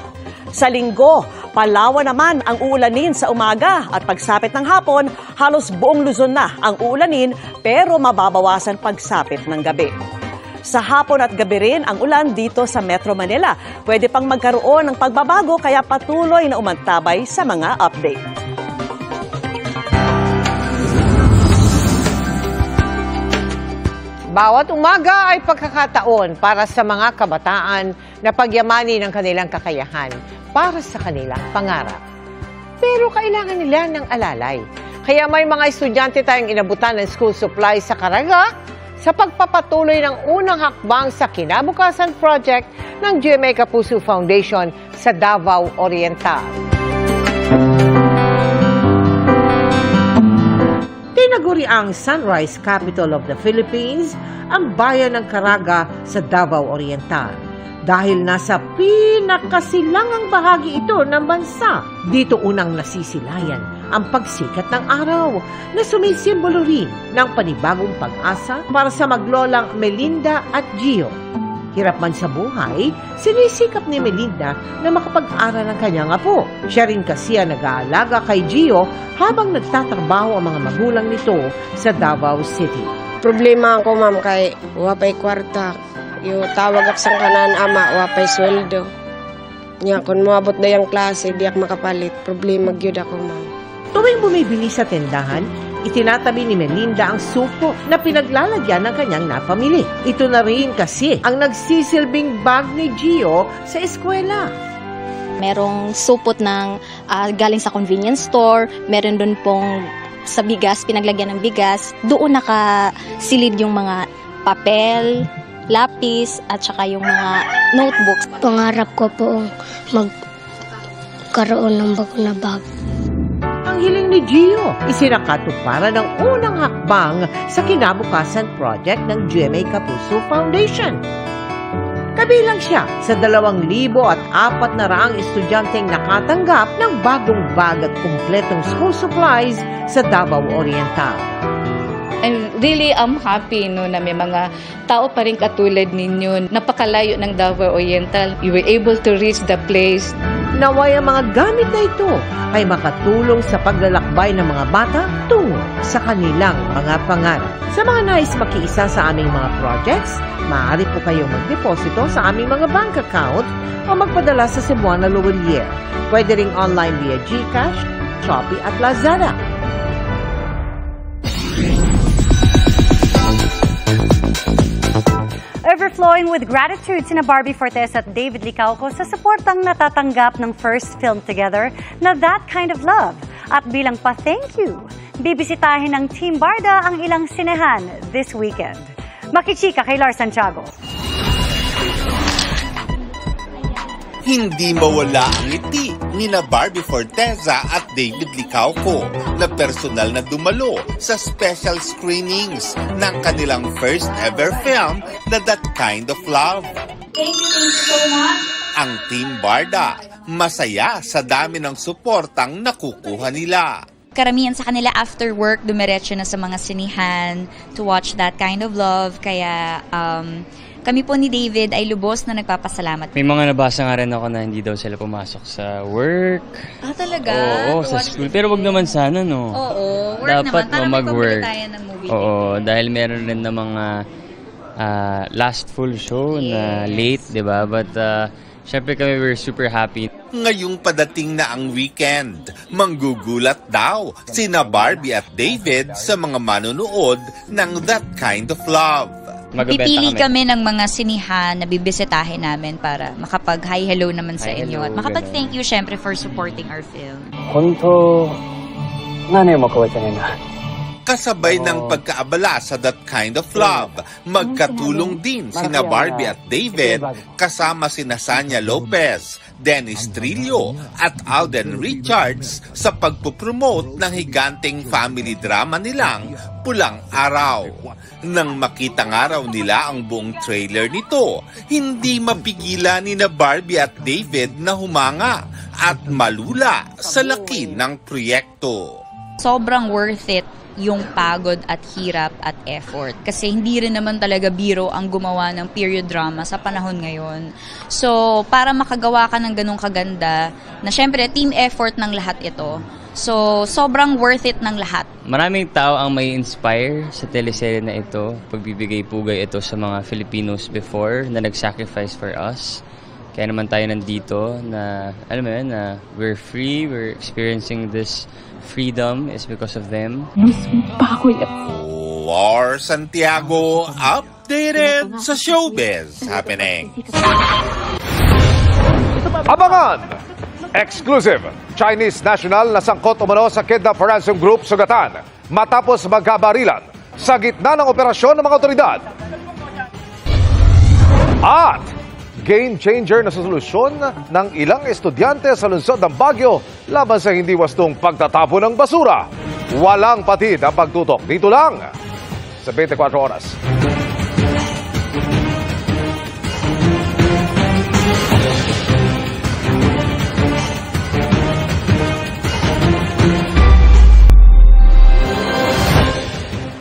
Sa linggo, Palawan naman ang uulanin sa umaga at pagsapit ng hapon, halos buong Luzon na ang uulanin pero mababawasan pagsapit ng gabi. Sa hapon at gabi rin ang ulan dito sa Metro Manila. Pwede pang magkaroon ng pagbabago kaya patuloy na umantabay sa mga update. Bawat umaga ay pagkakataon para sa mga kabataan na pagyamanin ang kanilang kakayahan para sa kanilang pangarap. Pero kailangan nila ng alalay. Kaya may mga estudyante tayong inabutan ng school supplies sa Caraga sa pagpapatuloy ng unang hakbang sa Kinabukasan Project ng GMA Kapuso Foundation sa Davao Oriental. Tinaguri ang Sunrise Capital of the Philippines ang bayan ng Caraga sa Davao Oriental. Dahil nasa pinakasilangang bahagi ito ng bansa. Dito unang nasisilayan ang pagsikat ng araw na sumisimbolo rin ng panibagong pag-asa para sa maglolang Melinda at Gio. Hirap man sa buhay, sinisikap ni Melinda na makapag-aral ng kanyang apo. Siya rin kasi ang nag-aalaga kay Gio habang nagtatrabaho ang mga magulang nito sa Davao City. Problema ako, ma'am, kay wapay kwarta. Yung tawag ako sa kanan ama, wapay sweldo. Nya, kung maabot na yung klase, di ako makapalit. Problema gyud ako, ma'am. Tuwing bumibili sa tindahan, itinatabi ni Melinda ang suko na pinaglalagyan ng kanyang napamili. Ito na rin kasi ang nagsisilbing bag ni Gio sa eskwela. Merong supot ng galing sa convenience store, meron doon pong sa bigas, pinaglagyan ng bigas. Doon nakasilid yung mga papel, lapis, at saka yung mga notebooks. Pangarap ko po magkaroon ng bago na bag. Ang hiling ni Gio, isinakatuparan ng unang hakbang sa kinabukasan project ng GMA Kapuso Foundation. Kabilang siya sa 2,400 estudyanteng nakatanggap ng bagong bag at kumpletong school supplies sa Davao Oriental. I'm really happy na may mga tao pa rin katulad ninyo. Napakalayo ng Davao Oriental. You were able to reach the place. Naway ang mga gamit na ito ay makatulong sa paglalakbay ng mga bata tungo sa kanilang mga pangarap. Sa mga nais makiisa sa aming mga projects, maaari po kayong magdeposito sa aming mga bank account o magpadala sa Cebuana Loelier. Pwede ring online via GCash, Shopee at Lazada. Overflowing with gratitude sina Barbie Fortes at David Licauco sa suportang natatanggap ng first film together na That Kind of Love. At bilang pa-thank you, bibisitahin ng Team Barda ang ilang sinehan this weekend. Makichika kay Lars Santiago. Hindi mawala ang ngiti ni na Barbie Forteza at David Licauco na personal na dumalo sa special screenings ng kanilang first ever film na That Kind of Love. Thank you so much. Ang Team Barda, masaya sa dami ng suportang nakukuha nila. Karamihan sa kanila after work, dumiretso na sa mga sinihan to watch That Kind of Love. Kaya kami po ni David ay lubos na nagpapasalamat. May mga nabasa nga rin ako na hindi daw sila pumasok sa work. Ah, talaga? Oo, sa school. Pero wag naman sana, no? Oo, work dapat naman. Para mag-work. tayo ng movie. Oo, dahil meron rin na mga last full show na late, di ba? But syempre kami we're super happy. Ngayong padating na ang weekend, manggugulat daw sina Barbie at David sa mga manonood ng That Kind of Love. Pipili kami ng mga sinihan na bibisitahin namin para makapag-hi hello naman sa inyo at makapag-thank you syempre for supporting our film. Kasabay ng pagkaabala sa That Kind of Love, magkatulong din sina Barbie at David kasama sina Sanya Lopez, Dennis Trillo at Alden Richards sa pagpupromote ng higanteng family drama nilang Pulang Araw. Nang makita nga raw nila ang buong trailer nito, hindi mapigilan ni na Barbie at David na humanga at malula sa laki ng proyekto. Sobrang worth it yung pagod at hirap at effort. Kasi hindi rin naman talaga biro ang gumawa ng period drama sa panahon ngayon. So, para makagawa ka ng ganung kaganda, na syempre, team effort ng lahat ito. So, sobrang worth it ng lahat. Maraming tao ang may inspire sa teleserye na ito. Pagbibigay pugay ito sa mga Filipinos before na nag-sacrifice for us. Kaya naman tayo nandito na, alam mo yun, na we're free, we're experiencing this freedom is because of them. Lars Santiago, updated sa showbiz happening. Abangan! Exclusive! Chinese national na sangkot umano sa kidnap ransom group sugatan matapos magkabarilan sa gitna ng operasyon ng mga otoridad. At game changer na sa solusyon ng ilang estudyante sa lungsod ng Baguio laban sa hindi wastong pagtatapon ng basura. Walang patid ang pagtutok. Dito lang sa 24 oras.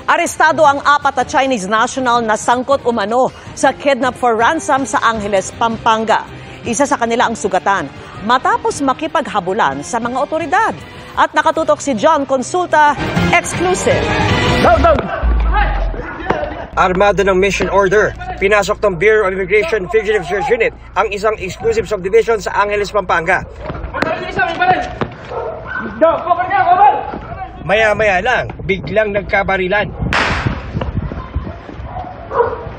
Arestado ang 4 na Chinese national na sangkot umano sa kidnap for ransom sa Angeles, Pampanga. Isa sa kanila ang sugatan matapos makipaghabulan sa mga otoridad. At nakatutok si John Consulta, exclusive. Armado ng mission order, pinasok ng Bureau of Immigration Fugitive Search Unit ang isang exclusive subdivision sa Angeles, Pampanga. Maya-maya lang, biglang nagkabarilan.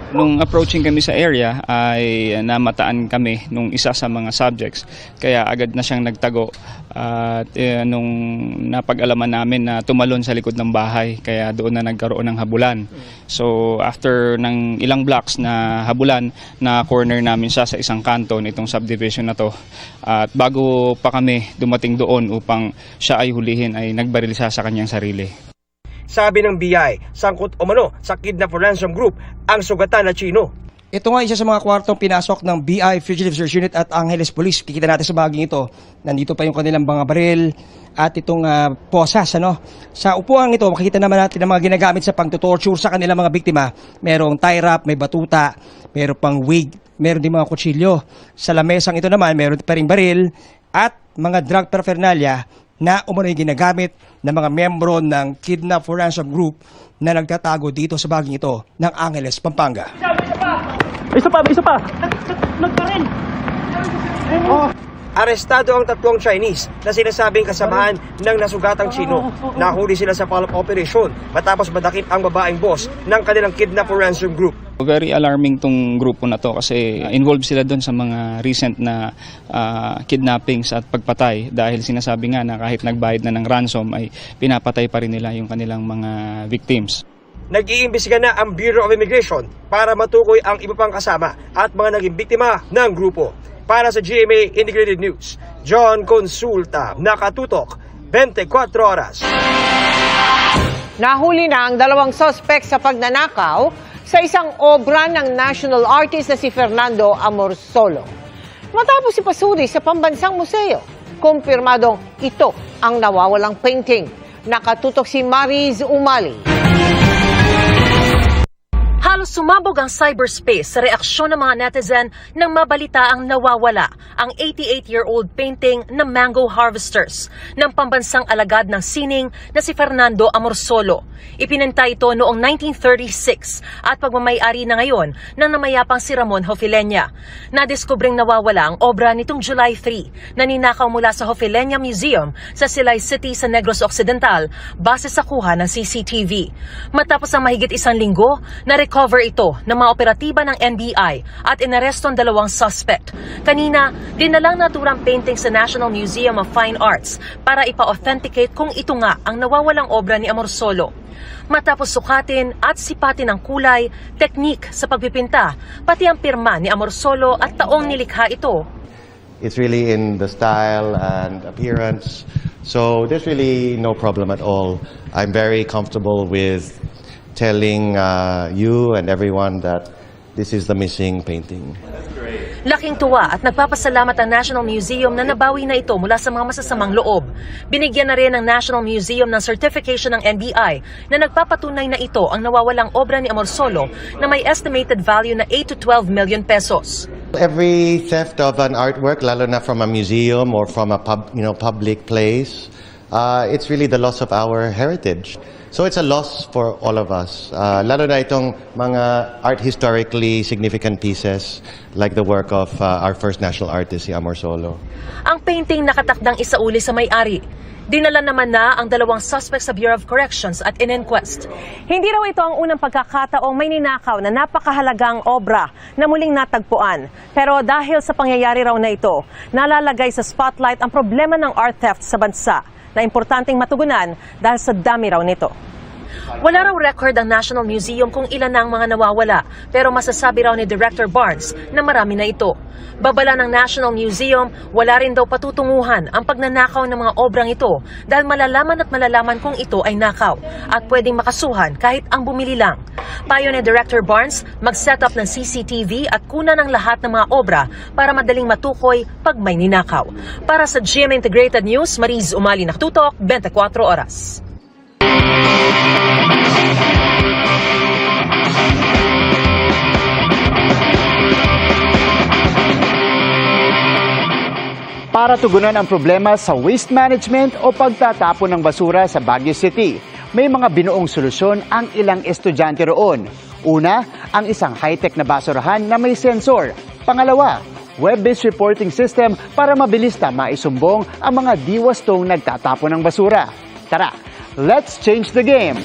Nung approaching kami sa area ay namataan kami nung isa sa mga subjects, kaya agad na siyang nagtago at nung napag-alaman namin na tumalon sa likod ng bahay, kaya doon na nagkaroon ng habulan. So after ng ilang blocks na habulan, na corner namin siya sa isang kanto nitong subdivision na to, at bago pa kami dumating doon upang siya ay hulihin ay nagbaril siya sa kanyang sarili. Sabi ng BI, sangkot umano sa kidnap for ransom group ang sugatan na Chino. Ito nga isa sa mga kwartong pinasok ng BI Fugitive Search Unit at Angeles Police. Kikita natin sa bahaging ito, nandito pa yung kanilang mga baril at itong posas. Sa upuan ito, makikita naman natin ang mga ginagamit sa pang-torture sa kanilang mga biktima. Merong tie wrap, may batuta, meron pang wig, meron din mga kutsilyo. Sa lamesang ito naman, meron pa ring baril at mga drug paraphernalia na umano'y ginagamit ng mga membro ng Kidnap for Ransom Group na nagtatago dito sa bahaging ito ng Angeles, Pampanga. Isa pa! Nagparin! Arestado ang 3 Chinese na sinasabing kasamahan ng nasugatang Chino. Nahuli sila sa follow-up operation matapos madakip ang babaeng boss ng kanilang Kidnap for Ransom Group. Very alarming tong grupo na to kasi involved sila doon sa mga recent na kidnappings at pagpatay dahil sinasabi nga na kahit nagbayad na ng ransom ay pinapatay pa rin nila yung kanilang mga victims. Nag-iimbestiga na ang Bureau of Immigration para matukoy ang iba pang kasama at mga naging biktima ng grupo. Para sa GMA Integrated News, John Consulta, nakatutok, 24 oras. Nahuli na ang 2 suspect sa pagnanakaw sa isang obra ng national artist na si Fernando Amorsolo. Matapos ipasuri sa pambansang museo, kumpirmadong ito ang nawawalang painting. Nakatutok si Mariz Umali. Halos sumabog ang cyberspace sa reaksyon ng mga netizen nang mabalita ang nawawala ang 88-year-old painting na Mango Harvesters ng pambansang alagad ng sining na si Fernando Amorsolo. Ipinenta ito noong 1936 at pagmamay-ari na ngayon ng namayapang si Ramon Hofileña. Nadiskubring nawawala ang obra nitong July 3 na ninakaw mula sa Hofileña Museum sa Silay City sa Negros Occidental base sa kuha ng CCTV. Matapos ang mahigit 1 linggo, na-recover ito ng mga operatiba ng NBI at inaresto ang 2 suspect. Kanina, dinalang naturang painting sa National Museum of Fine Arts para ipa-authenticate kung ito nga ang nawawalang obra ni Amorsolo. Matapos sukatin at sipatin ang kulay, teknik sa pagpipinta, pati ang pirma ni Amorsolo at taong nilikha ito. It's really in the style and appearance, so there's really no problem at all. I'm very comfortable with telling you and everyone that this is the missing painting. Laking tuwa at nagpapasalamat ang National Museum na nabawi na ito mula sa mga masasamang loob. Binigyan na rin ng National Museum ng certification ng NBI na nagpapatunay na ito ang nawawalang obra ni Amorsolo na may estimated value na 8 to 12 million pesos. Every theft of an artwork, lalo na from a museum or from a public place, it's really the loss of our heritage. So it's a loss for all of us, lalo na itong mga art historically significant pieces like the work of our first national artist, si Amorsolo. Ang painting nakatakdang isauli sa may-ari. Dinala naman na ang 2 suspects sa Bureau of Corrections at in-inquest. Hindi raw ito ang unang pagkakataong may ninakaw na napakahalagang obra na muling natagpuan. Pero dahil sa pangyayari raw na ito, nalalagay sa spotlight ang problema ng art theft sa bansa na importanteng matugunan dahil sa dami raw nito. Wala raw record ang National Museum kung ilan na ang mga nawawala, pero masasabi raw ni Director Barnes na marami na ito. Babala ng National Museum, wala rin daw patutunguhan ang pagnanakaw ng mga obrang ito dahil malalaman at malalaman kung ito ay nakaw at pwedeng makasuhan kahit ang bumili lang. Payo ni Director Barnes, mag-set up ng CCTV at kunan ng lahat ng mga obra para madaling matukoy pag may ninakaw. Para sa GMA Integrated News, Mariz Umali, nakatutok, 24 oras. Para tugunan ang problema sa waste management o pagtatapon ng basura sa Baguio City, may mga binuong solusyon ang ilang estudyante roon. Una, ang isang high-tech na basurahan na may sensor. Pangalawa, web-based reporting system para mabilis na maisumbong ang mga diwastong nagtatapon ng basura. Tara, let's change the game!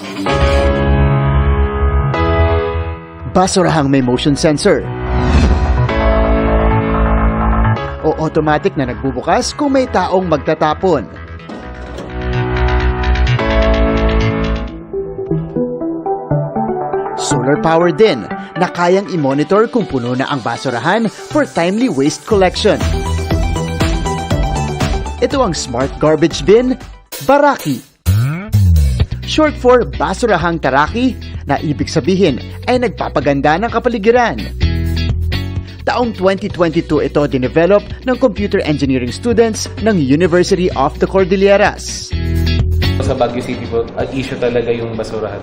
Basurahang may motion sensor o automatic na nagbubukas kung may taong magtatapon. Solar power din na kayang i-monitor kung puno na ang basurahan for timely waste collection. Ito ang Smart Garbage Bin Baraki. Short for Basurahang Taraki na ibig sabihin ay nagpapaganda ng kapaligiran. Taong 2022 ito dinevelop ng computer engineering students ng University of the Cordilleras. Sa Baguio City po, issue talaga yung basurahan.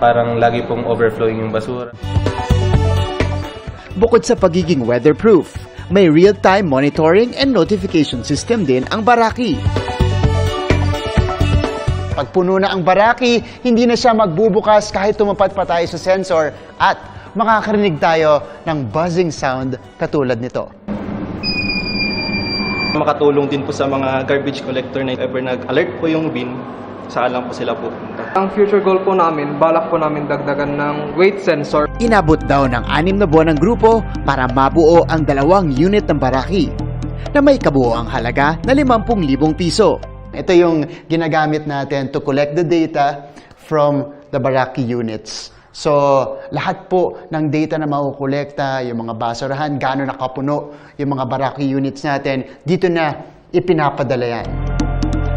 Parang lagi pong overflowing yung basura. Bukod sa pagiging weatherproof, may real-time monitoring and notification system din ang Baraki. Pag puno na ang Baraki, hindi na siya magbubukas kahit tumapat pa tayo sa sensor at makakarinig tayo ng buzzing sound katulad nito. Makatulong din po sa mga garbage collector na if ever nag-alert po yung bin, saan lang po sila pupunta. Ang future goal po namin, balak po namin dagdagan ng weight sensor. Inabot daw ng 6 na buwan ng grupo para mabuo ang 2 unit ng Baraki na may kabuoang halaga na 50,000 piso. Ito yung ginagamit natin to collect the data from the Baraki units. So, lahat po ng data na makukolekta, yung mga basurahan, gaano nakapuno yung mga Baraki units natin, dito na ipinapadala yan.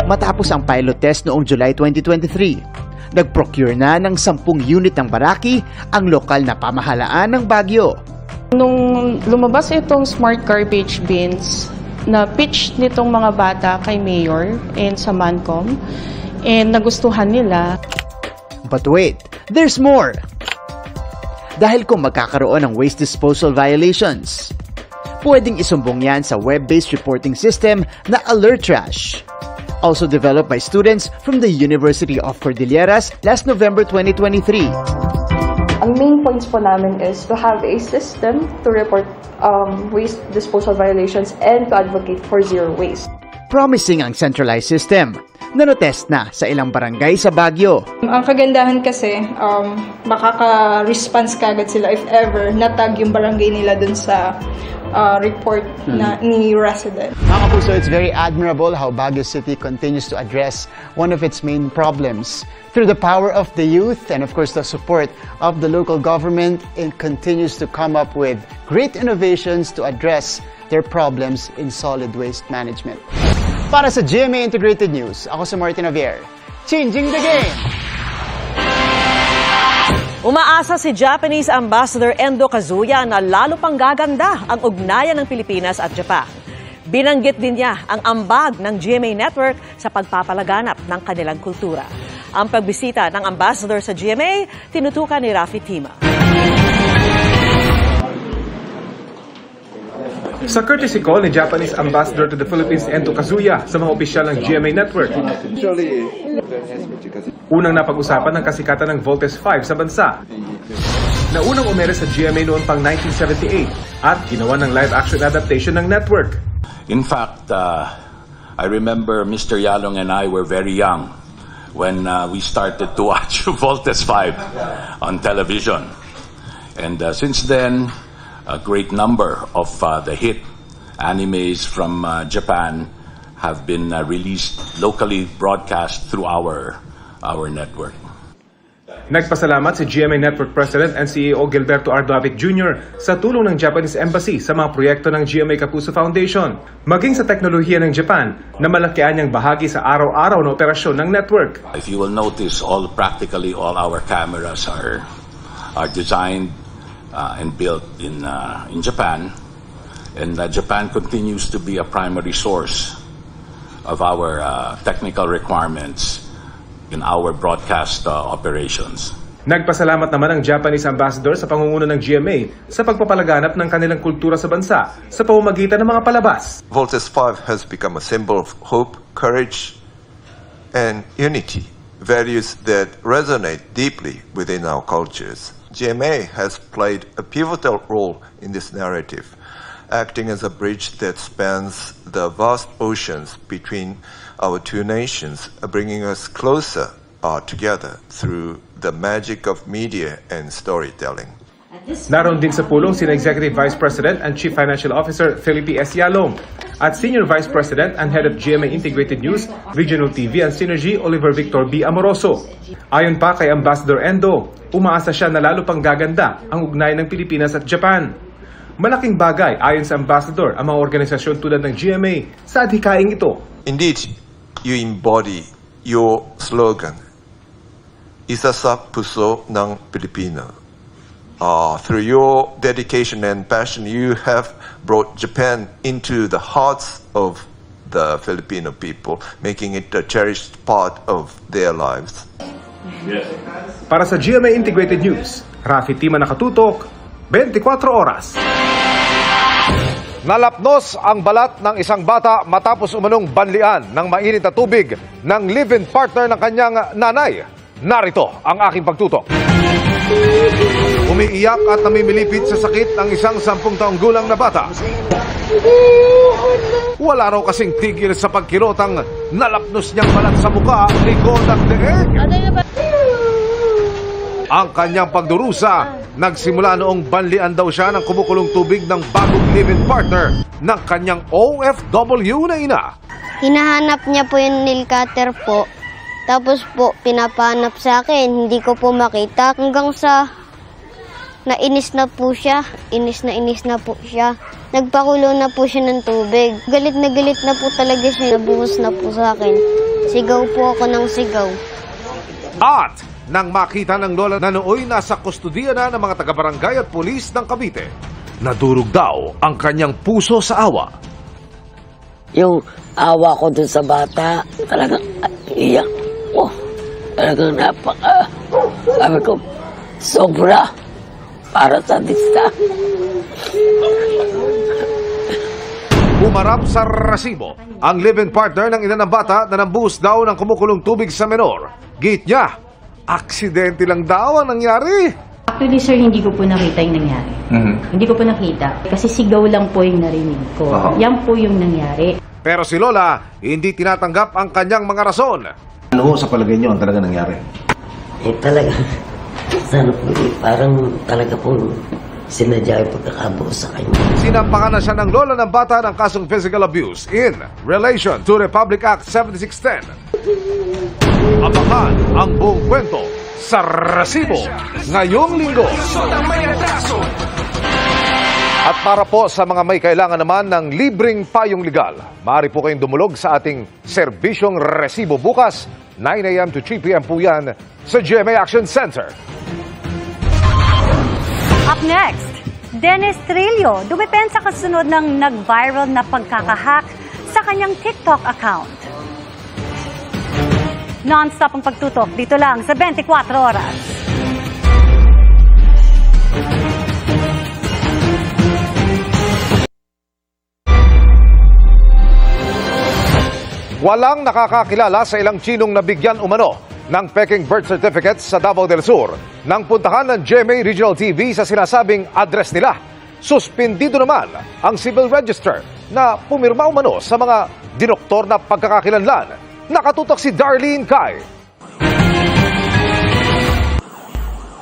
Matapos ang pilot test noong July 2023, nag-procure na ng 10 unit ng Baraki ang lokal na pamahalaan ng Baguio. Nung lumabas itong smart garbage bins, na pitch nitong mga bata kay Mayor and sa Mancom, and nagustuhan nila. But wait, there's more! Dahil kung magkakaroon ng waste disposal violations, pwedeng isumbong yan sa web-based reporting system na Alert Trash. Also developed by students from the University of Cordilleras last November 2023. Ang main points po namin is to have a system to report waste disposal violations and to advocate for zero waste. Promising ang centralized system na test na sa ilang barangay sa Baguio. Ang kagandahan kasi, makaka-response kagad sila if ever natag yung barangay nila dun sa report na ni resident. Mga kapuso, it's very admirable how Baguio City continues to address one of its main problems. Through the power of the youth and of course the support of the local government, it continues to come up with great innovations to address their problems in solid waste management. Para sa GMA Integrated News, ako si Martin Javier, changing the game! Umaasa si Japanese Ambassador Endo Kazuya na lalo pang gaganda ang ugnayan ng Pilipinas at Japan. Binanggit din niya ang ambag ng GMA Network sa pagpapalaganap ng kanilang kultura. Ang pagbisita ng ambassador sa GMA, tinutukan ni Rafi Tima. Sa courtesy call ni Japanese Ambassador to the Philippines Endo Kazuya sa mga opisyal ng GMA Network. Unang napag-usapan ng kasikatan ng Voltes 5 sa bansa. Na unang umere sa GMA noon pang 1978 at ginawa ng live-action adaptation ng network. In fact, I remember Mr. Yalong and I were very young when we started to watch Voltes 5 on television. And since then, a great number of the hit animes from Japan have been released locally, broadcast through our network. Nagpasalamat si GMA Network President and CEO Gilberto R. Davic Jr. sa tulong ng Japanese Embassy sa mga proyekto ng GMA Kapuso Foundation, maging sa teknolohiya ng Japan na malakihan niyang bahagi sa araw-araw na operasyon ng network. If you will notice, practically all our cameras are designed and built in Japan, and Japan continues to be a primary source of our technical requirements in our broadcast operations. Nagpasalamat naman ang Japanese Ambassador sa pangunguna ng GMA sa pagpapalaganap ng kanilang kultura sa bansa sa pamamagitan ng mga palabas. Voltes 5 has become a symbol of hope, courage, and unity, values that resonate deeply within our cultures. GMA has played a pivotal role in this narrative, acting as a bridge that spans the vast oceans between our two nations, bringing us closer together through the magic of media and storytelling. Naroon din sa pulong sina Executive Vice President and Chief Financial Officer Felipe S. Yalong at Senior Vice President and Head of GMA Integrated News, Regional TV and Synergy, Oliver Victor B. Amoroso. Ayon pa kay Ambassador Endo, umaasa siya na lalo pang gaganda ang ugnayan ng Pilipinas at Japan. Malaking bagay ayon sa Ambassador ang mga organisasyon tulad ng GMA sa adhikaing ito. Indeed, you embody your slogan, Isa sa puso ng Pilipino. Through your dedication and passion, you have brought Japan into the hearts of the Filipino people, making it a cherished part of their lives. Para sa GMA Integrated News, Rafi Tima nakatutok, 24 oras. Nalapnos ang balat ng isang bata matapos umanong banlian ng mainit na tubig ng live-in partner ng kanyang nanay. Narito ang aking pagtutok. Umiiyak at namimilipit sa sakit ang isang 10 taong gulang na bata. Wala raw kasing tigil sa pagkirotang nalapnos niyang balat sa mukha, likod at leeg. Ang kanyang pagdurusa nagsimula noong banlian daw siya ng kumukulong tubig ng bagong live-in partner ng kanyang OFW na ina. Hinahanap niya po yung nail cutter po. Tapos po, pinapahanap sa akin, hindi ko po makita. Hanggang sa nainis na po siya, inis na po siya. Nagpakulo na po siya ng tubig. Galit na po talaga siya, nabuhos na po sa akin. Sigaw po ako ng sigaw. At nang makita ng lola na nooy nasa kustudiya na ng mga taga-barangay at pulis ng Cavite, nadurog daw ang kanyang puso sa awa. Yung awa ko dun sa bata, talagang iyak. Oh, talagang sabi ko, sobra para sa dista. Umarap sa resibo ang live-in partner ng ina ng bata na nambuhos daw ng kumukulong tubig sa menor. Git niya, aksidente lang daw ang nangyari. Actually, sir, hindi ko po nakita yung nangyari. Hindi ko po nakita. Kasi sigaw lang po yung narinig ko. Yan po yung nangyari. Pero si Lola, hindi tinatanggap ang kanyang mga rason. Ano sa palagay niyo ang talaga nangyari? Talaga, sana po, parang talaga po sinadya yung pagkakabuo sa kanya. Sinampakan na siya ng lola ng bata ng kasong physical abuse in relation to Republic Act 7610. Abangan ang buong kwento sa Resibo ngayong linggo. At para po sa mga may kailangan naman ng libreng payong legal, maaari po kayong dumulog sa ating serbisyong Resibo bukas, 9 a.m. to 3 p.m. po yan sa GMA Action Center. Up next, Dennis Trillo dumipensa kasunod ng nag-viral na pagkakahack sa kanyang TikTok account. Non-stop ang pagtutok dito lang sa 24 oras. Walang nakakakilala sa ilang Chinong nabigyan umano ng peking birth certificates sa Davao del Sur nang puntahan ng GMA Regional TV sa sinasabing address nila. Suspendido naman ang civil register na pumirma umano sa mga dinoktor na pagkakakilanlan. Nakatutok si Darlene Kai.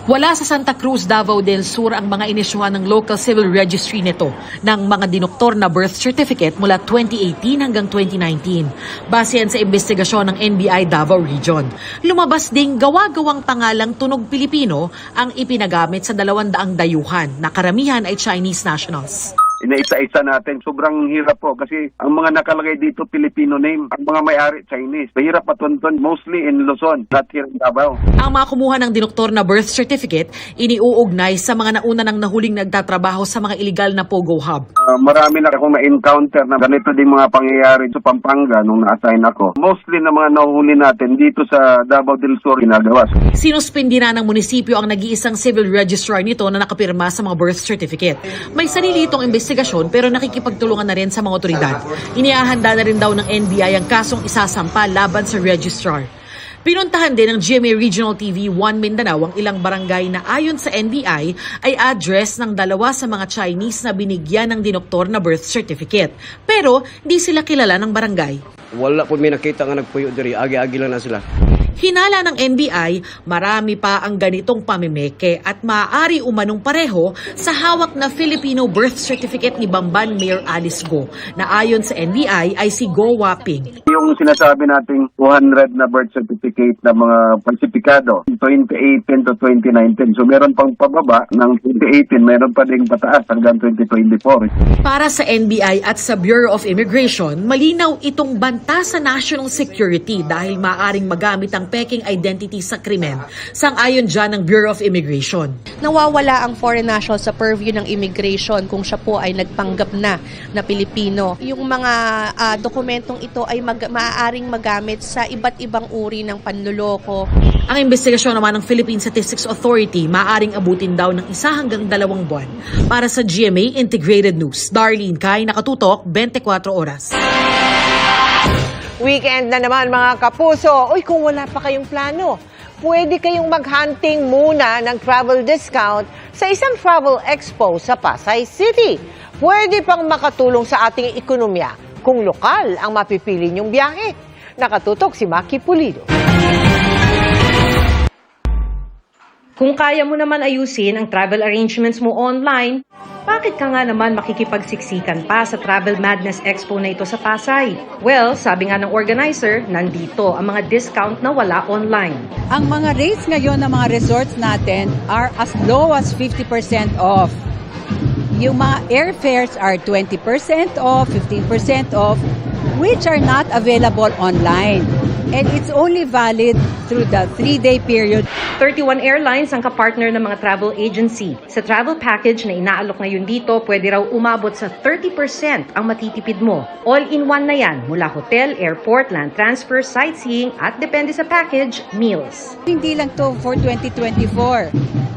Wala sa Santa Cruz, Davao del Sur ang mga inisyuhan ng local civil registry nito ng mga dinoktor na birth certificate mula 2018 hanggang 2019. Base yan sa investigasyon ng NBI Davao Region. Lumabas ding gawa-gawang pangalang Tunog Pilipino ang ipinagamit sa 200 dayuhan na karamihan ay Chinese nationals. Inaisa-isa natin. Sobrang hirap po kasi ang mga nakalagay dito Filipino name, ang mga may-ari Chinese. Mahirap patunton, mostly in Luzon, not here in Davao. Ang mga kumuha ng dinoktor na birth certificate, iniuugnay sa mga nauna ng nahuling nagtatrabaho sa mga illegal na Pogo Hub. Marami na akong na-encounter na ganito din mga pangyayari sa Pampanga nung na-assign ako. Mostly na mga nahuhuli natin dito sa Davao del Sur ginagawa. Sinuspindi na ng munisipyo ang nag-iisang civil registrar nito na nakapirma sa mga birth certificate. May sarili itong investigasyon pero nakikipagtulungan na rin sa mga otoridad. Iniahanda na rin daw ng NBI ang kasong isasampa laban sa registrar. Pinuntahan din ng GMA Regional TV 1 Mindanao ang ilang barangay na ayon sa NBI ay address ng dalawa sa mga Chinese na binigyan ng dinoktor na birth certificate. Pero di sila kilala ng barangay. Wala po may nakita nga nagpuyo diri, agi-agi lang na sila. Hinala ng NBI, marami pa ang ganitong pamimeke at maaari umanong pareho sa hawak na Filipino birth certificate ni Bamban Mayor Alice Go na ayon sa NBI ay si Go Waping. Yung sinasabi nating 200 na birth certificate na mga falsifikado 2018 to 2019. So meron pang pababa ng 2018, meron pa ding pataas hanggang 2024. Para sa NBI at sa Bureau of Immigration, malinaw itong banta sa national security dahil maaaring magamit ang peking identity sa krimen. Sang-ayon dyan ng Bureau of Immigration. Nawawala ang foreign national sa purview ng immigration kung siya po ay nagpanggap na Pilipino. Yung mga dokumentong ito ay maaaring magamit sa iba't ibang uri ng panluloko. Ang investigasyon naman ng Philippine Statistics Authority maaaring abutin daw ng 1 hanggang 2 buwan. Para sa GMA Integrated News, Darlene Kai, nakatutok 24 oras. Weekend na naman mga kapuso. Uy, kung wala pa kayong plano, pwede kayong mag-hunting muna ng travel discount sa isang travel expo sa Pasay City. Pwede pang makatulong sa ating ekonomiya kung lokal ang mapipili niyong biyahe. Nakatutok si Maki Pulido. Kung kaya mo naman ayusin ang travel arrangements mo online, bakit ka nga naman makikipagsiksikan pa sa Travel Madness Expo na ito sa Pasay? Well, sabi nga ng organizer, nandito ang mga discount na wala online. Ang mga rates ngayon ng mga resorts natin are as low as 50% off. Yung mga airfares are 20% off, 15% off, which are not available online. And it's only valid through the 3-day period. 31 airlines ang kapartner ng mga travel agency. Sa travel package na inaalok ngayon dito, pwede raw umabot sa 30% ang matitipid mo. All-in-one na yan, mula hotel, airport, land transfer, sightseeing, at depende sa package, meals. Hindi lang to for 2024.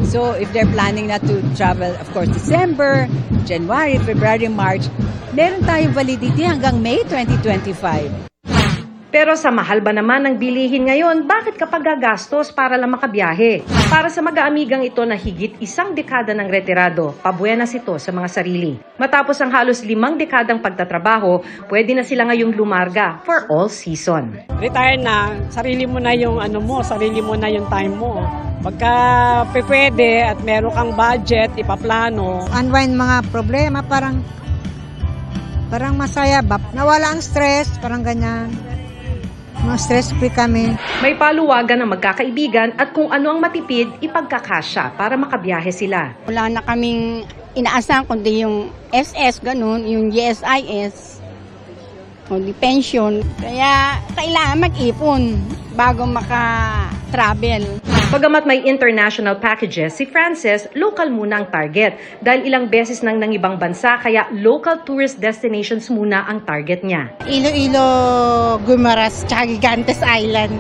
So if they're planning na to travel, of course, December, January, February, March, meron tayong validity hanggang May 2025. Pero sa mahal ba naman ng bilihin ngayon, bakit kapag gagastos para lang makabiyahe? Para sa mag-aamigang ito na higit 1 dekada ng retirado, pabuenas ito sa mga sarili. Matapos ang halos 5 dekadang pagtatrabaho, pwede na sila ngayong lumarga for all season. Retire na, sarili mo na yung sarili mo na yung time mo. Pagka pwede at meron kang budget, ipaplano. Unwind mga problema, parang masaya ba? Nawala ang stress, parang ganyan. Stress-free kami. May paluwagan ng magkakaibigan at kung ano ang matipid, ipagkakasya para makabiyahe sila. Wala na kaming inaasahan kundi yung SS, ganun, yung GSIS, o di pension. Kaya kailangan mag-ipon bago maka-travel. Pagamat may international packages, si Frances, local muna ang target. Dahil ilang beses nang ibang bansa, kaya local tourist destinations muna ang target niya. Iloilo, Guimaras, tsaka Gigantes Island.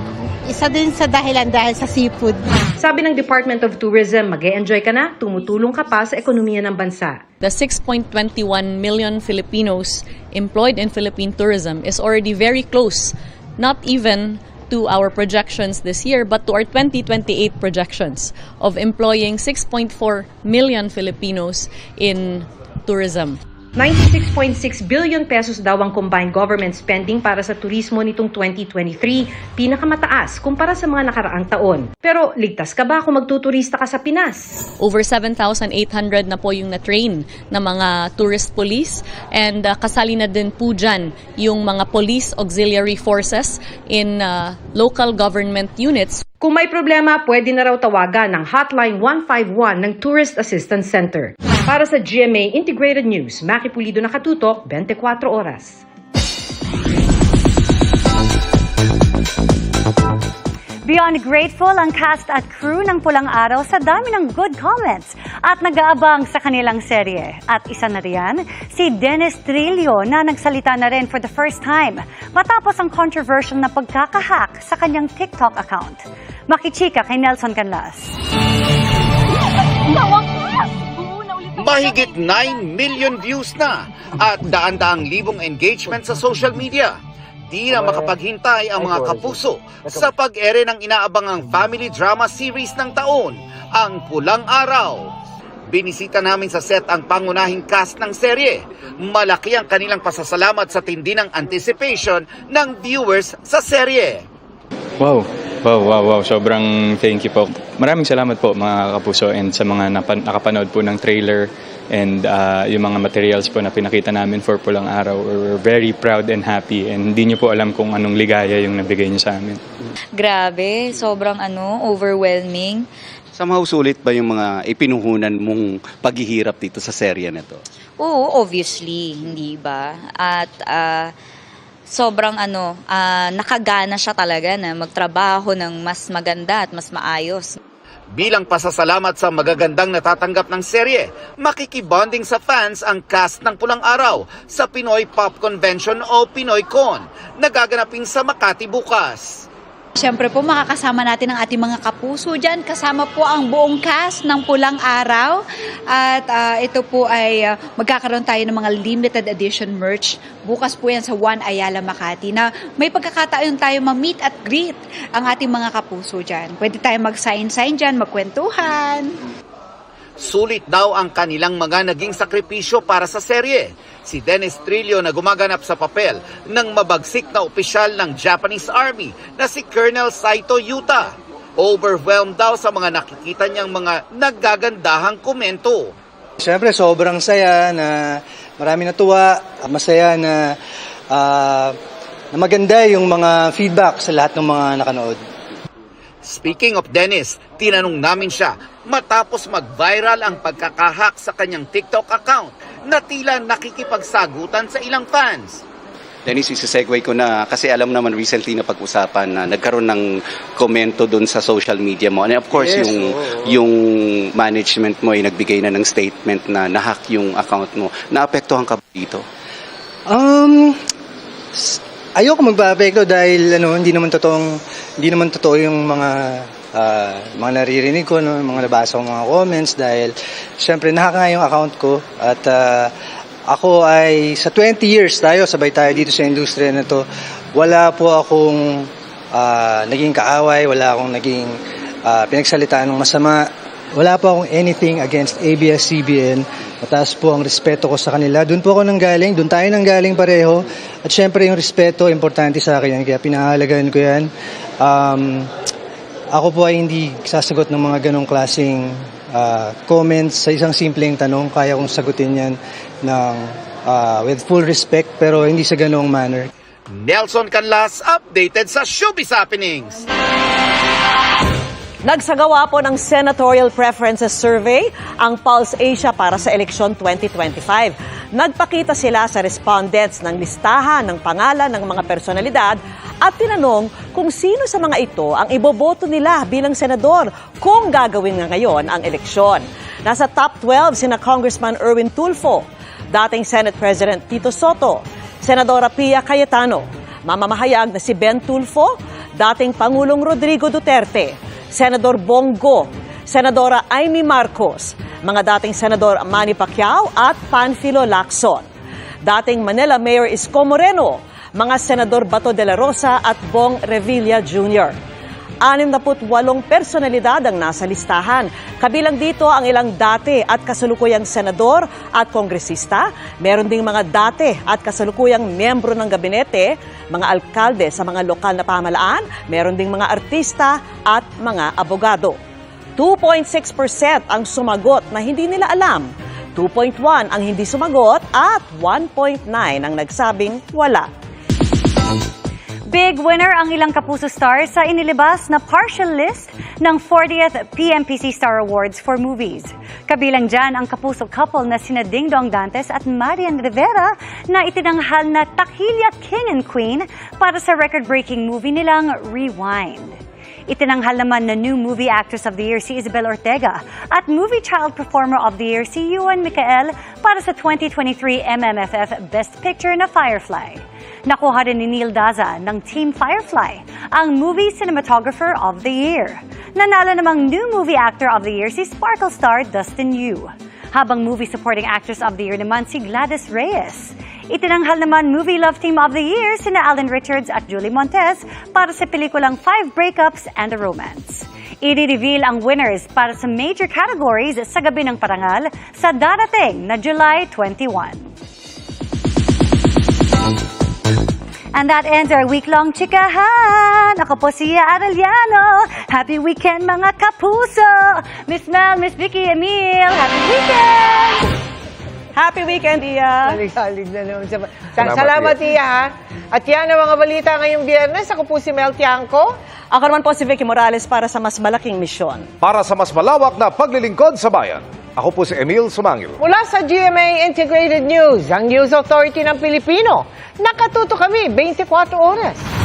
Isa din sa dahilan dahil sa seafood. Sabi ng Department of Tourism, mag-e-enjoy ka na, tumutulong ka pa sa ekonomiya ng bansa. The 6.21 million Filipinos employed in Philippine tourism is already very close, not even to our projections this year, but to our 2028 projections of employing 6.4 million Filipinos in tourism. 96.6 billion pesos daw ang combined government spending para sa turismo nitong 2023, pinakamataas kumpara sa mga nakaraang taon. Pero ligtas ka ba kung magtuturista ka sa Pinas? Over 7,800 na po yung na-train na mga tourist police, and kasali na din po dyan yung mga police auxiliary forces in local government units. Kung may problema, pwede na raw tawagan ng Hotline 151 ng Tourist Assistance Center. Para sa GMA Integrated News, Maki Pulido, nakatutok 24 oras. Beyond grateful ang cast at crew ng Pulang Araw sa dami ng good comments at nag-aabang sa kanilang serye. At isa na riyan, si Dennis Trillo na nagsalita na rin for the first time matapos ang controversial na pagkakahack sa kanyang TikTok account. Makichika kay Nelson Canlas. Mahigit 9 million views na at daan-daang libong engagement sa social media. Di na makapaghintay ang mga kapuso sa pag-ere ng inaabangang family drama series ng taon, Ang Pulang Araw. Binisita namin sa set ang pangunahing cast ng serye. Malaki ang kanilang pasasalamat sa tindi ng anticipation ng viewers sa serye. Wow. Sobrang thank you po. Maraming salamat po mga kapuso and sa mga nakapanood po ng trailer and yung mga materials po na pinakita namin for Pulang Araw. We're very proud and happy and hindi nyo po alam kung anong ligaya yung nabigay nyo sa amin. Grabe, sobrang overwhelming. Somehow sulit ba yung mga ipinuhunan mong paghihirap dito sa serye na to? Oo, obviously, hindi ba? At sobrang nakagana siya talaga na magtrabaho ng mas maganda at mas maayos. Bilang pasasalamat sa magagandang natatanggap ng serye, makikibonding sa fans ang cast ng Pulang Araw sa Pinoy Pop Convention o Pinoy Con na gaganapin sa Makati bukas. Siyempre po makakasama natin ang ating mga kapuso dyan. Kasama po ang buong cast ng Pulang Araw. At ito po ay magkakaroon tayo ng mga limited edition merch. Bukas po yan sa One Ayala Makati na may pagkakataon tayo ma-meet at greet ang ating mga kapuso dyan. Pwede tayo mag-sign dyan, magkwentuhan. Sulit daw ang kanilang mga naging sakripisyo para sa serye. Si Dennis Trillo na gumaganap sa papel ng mabagsik na opisyal ng Japanese Army na si Colonel Saito Yuta. Overwhelmed daw sa mga nakikita niyang mga naggagandahang komento. Siyempre sobrang saya na marami natuwa, masaya na maganda yung mga feedback sa lahat ng mga nakanood. Speaking of Dennis, tinanong namin siya matapos mag-viral ang pagkakahak sa kanyang TikTok account na tila nakikipagsagutan sa ilang fans. Dennis, isa-segue ko na kasi alam naman recently na pag-usapan na nagkaroon ng komento dun sa social media mo. And of course, Yes, yung management mo ay nagbigay na ng statement na nahack yung account mo. Naapektuhan ka ba dito? Ayoko magpa-apekto dahil hindi naman totoo yung mga naririnig ko, mga nabasa kong mga comments dahil syempre nahack nga yung account ko at ako ay sa 20 years sabay tayo dito sa industriya na to. Wala po akong naging kaaway, wala akong naging pinagsalitaan ng masama. Wala po akong anything against ABS-CBN. Mataas po ang respeto ko sa kanila. Doon po ako nanggaling, doon tayo nanggaling pareho. At syempre yung respeto, importante sa akin yan. Kaya pinahalagaan ko yan. Ako po ay hindi sasagot ng mga ganong klaseng comments sa isang simpleng tanong. Kaya kong sagutin yan with full respect pero hindi sa ganong manner. Nelson Canlas, updated sa Showbiz Happenings. Nagsagawa po ng Senatorial Preferences Survey ang Pulse Asia para sa eleksyon 2025. Nagpakita sila sa respondents ng listahan ng pangalan ng mga personalidad at tinanong kung sino sa mga ito ang iboboto nila bilang senador kung gagawin nga ngayon ang eleksyon. Nasa top 12 sina Congressman Erwin Tulfo, dating Senate President Tito Soto, Senadora Pia Cayetano, mamamahayag na si Ben Tulfo, dating Pangulong Rodrigo Duterte, Senador Bongo, Senadora Amy Marcos, mga dating Senador Manny Pacquiao at Panfilo Lacson, dating Manila Mayor Isko Moreno, mga Senador Bato de la Rosa at Bong Revilla Jr. 68 personalidad ang nasa listahan. Kabilang dito ang ilang dati at kasalukuyang senador at kongresista. Meron ding mga dati at kasalukuyang miyembro ng gabinete, mga alkalde sa mga lokal na pamahalaan, meron ding mga artista at mga abogado. 2.6% ang sumagot na hindi nila alam. 2.1 ang hindi sumagot at 1.9 ang nagsabing wala. Big winner ang ilang kapuso stars sa inilabas na partial list ng 40th PMPC Star Awards for Movies. Kabilang dyan ang kapuso couple na sina Ding Dong Dantes at Marian Rivera na itinanghal na Takilya King and Queen para sa record-breaking movie nilang Rewind. Itinanghal naman na New Movie Actress of the Year si Isabel Ortega at Movie Child Performer of the Year si Yuan Micael para sa 2023 MMFF Best Picture na Firefly. Nakuha rin ni Neil Daza ng Team Firefly ang Movie Cinematographer of the Year. Nanalo namang New Movie Actor of the Year si Sparkle star Dustin Yu. Habang Movie Supporting Actress of the Year naman si Gladys Reyes. Itinanghal naman Movie Love Team of the Year sina Alden Richards at Julie Montez para sa pelikulang 5 Breakups and a Romance. I-reveal ang winners para sa major categories sa gabi ng parangal sa darating na July 21. And that ends our week-long chikahan. Ako po si Arellano. Happy weekend mga kapuso! Miss Mel, Miss Vicky, Emil, happy weekend! Happy weekend, Tia. Halig na naman. Salamat, Tia. At yan ang mga balita ngayong Biyernes. Ako po si Mel Tiangco. Ako naman po si Vicky Morales para sa mas malaking misyon. Para sa mas malawak na paglilingkod sa bayan, ako po si Emil Sumangil. Mula sa GMA Integrated News, ang News Authority ng Pilipino. Nakatuto kami 24 oras.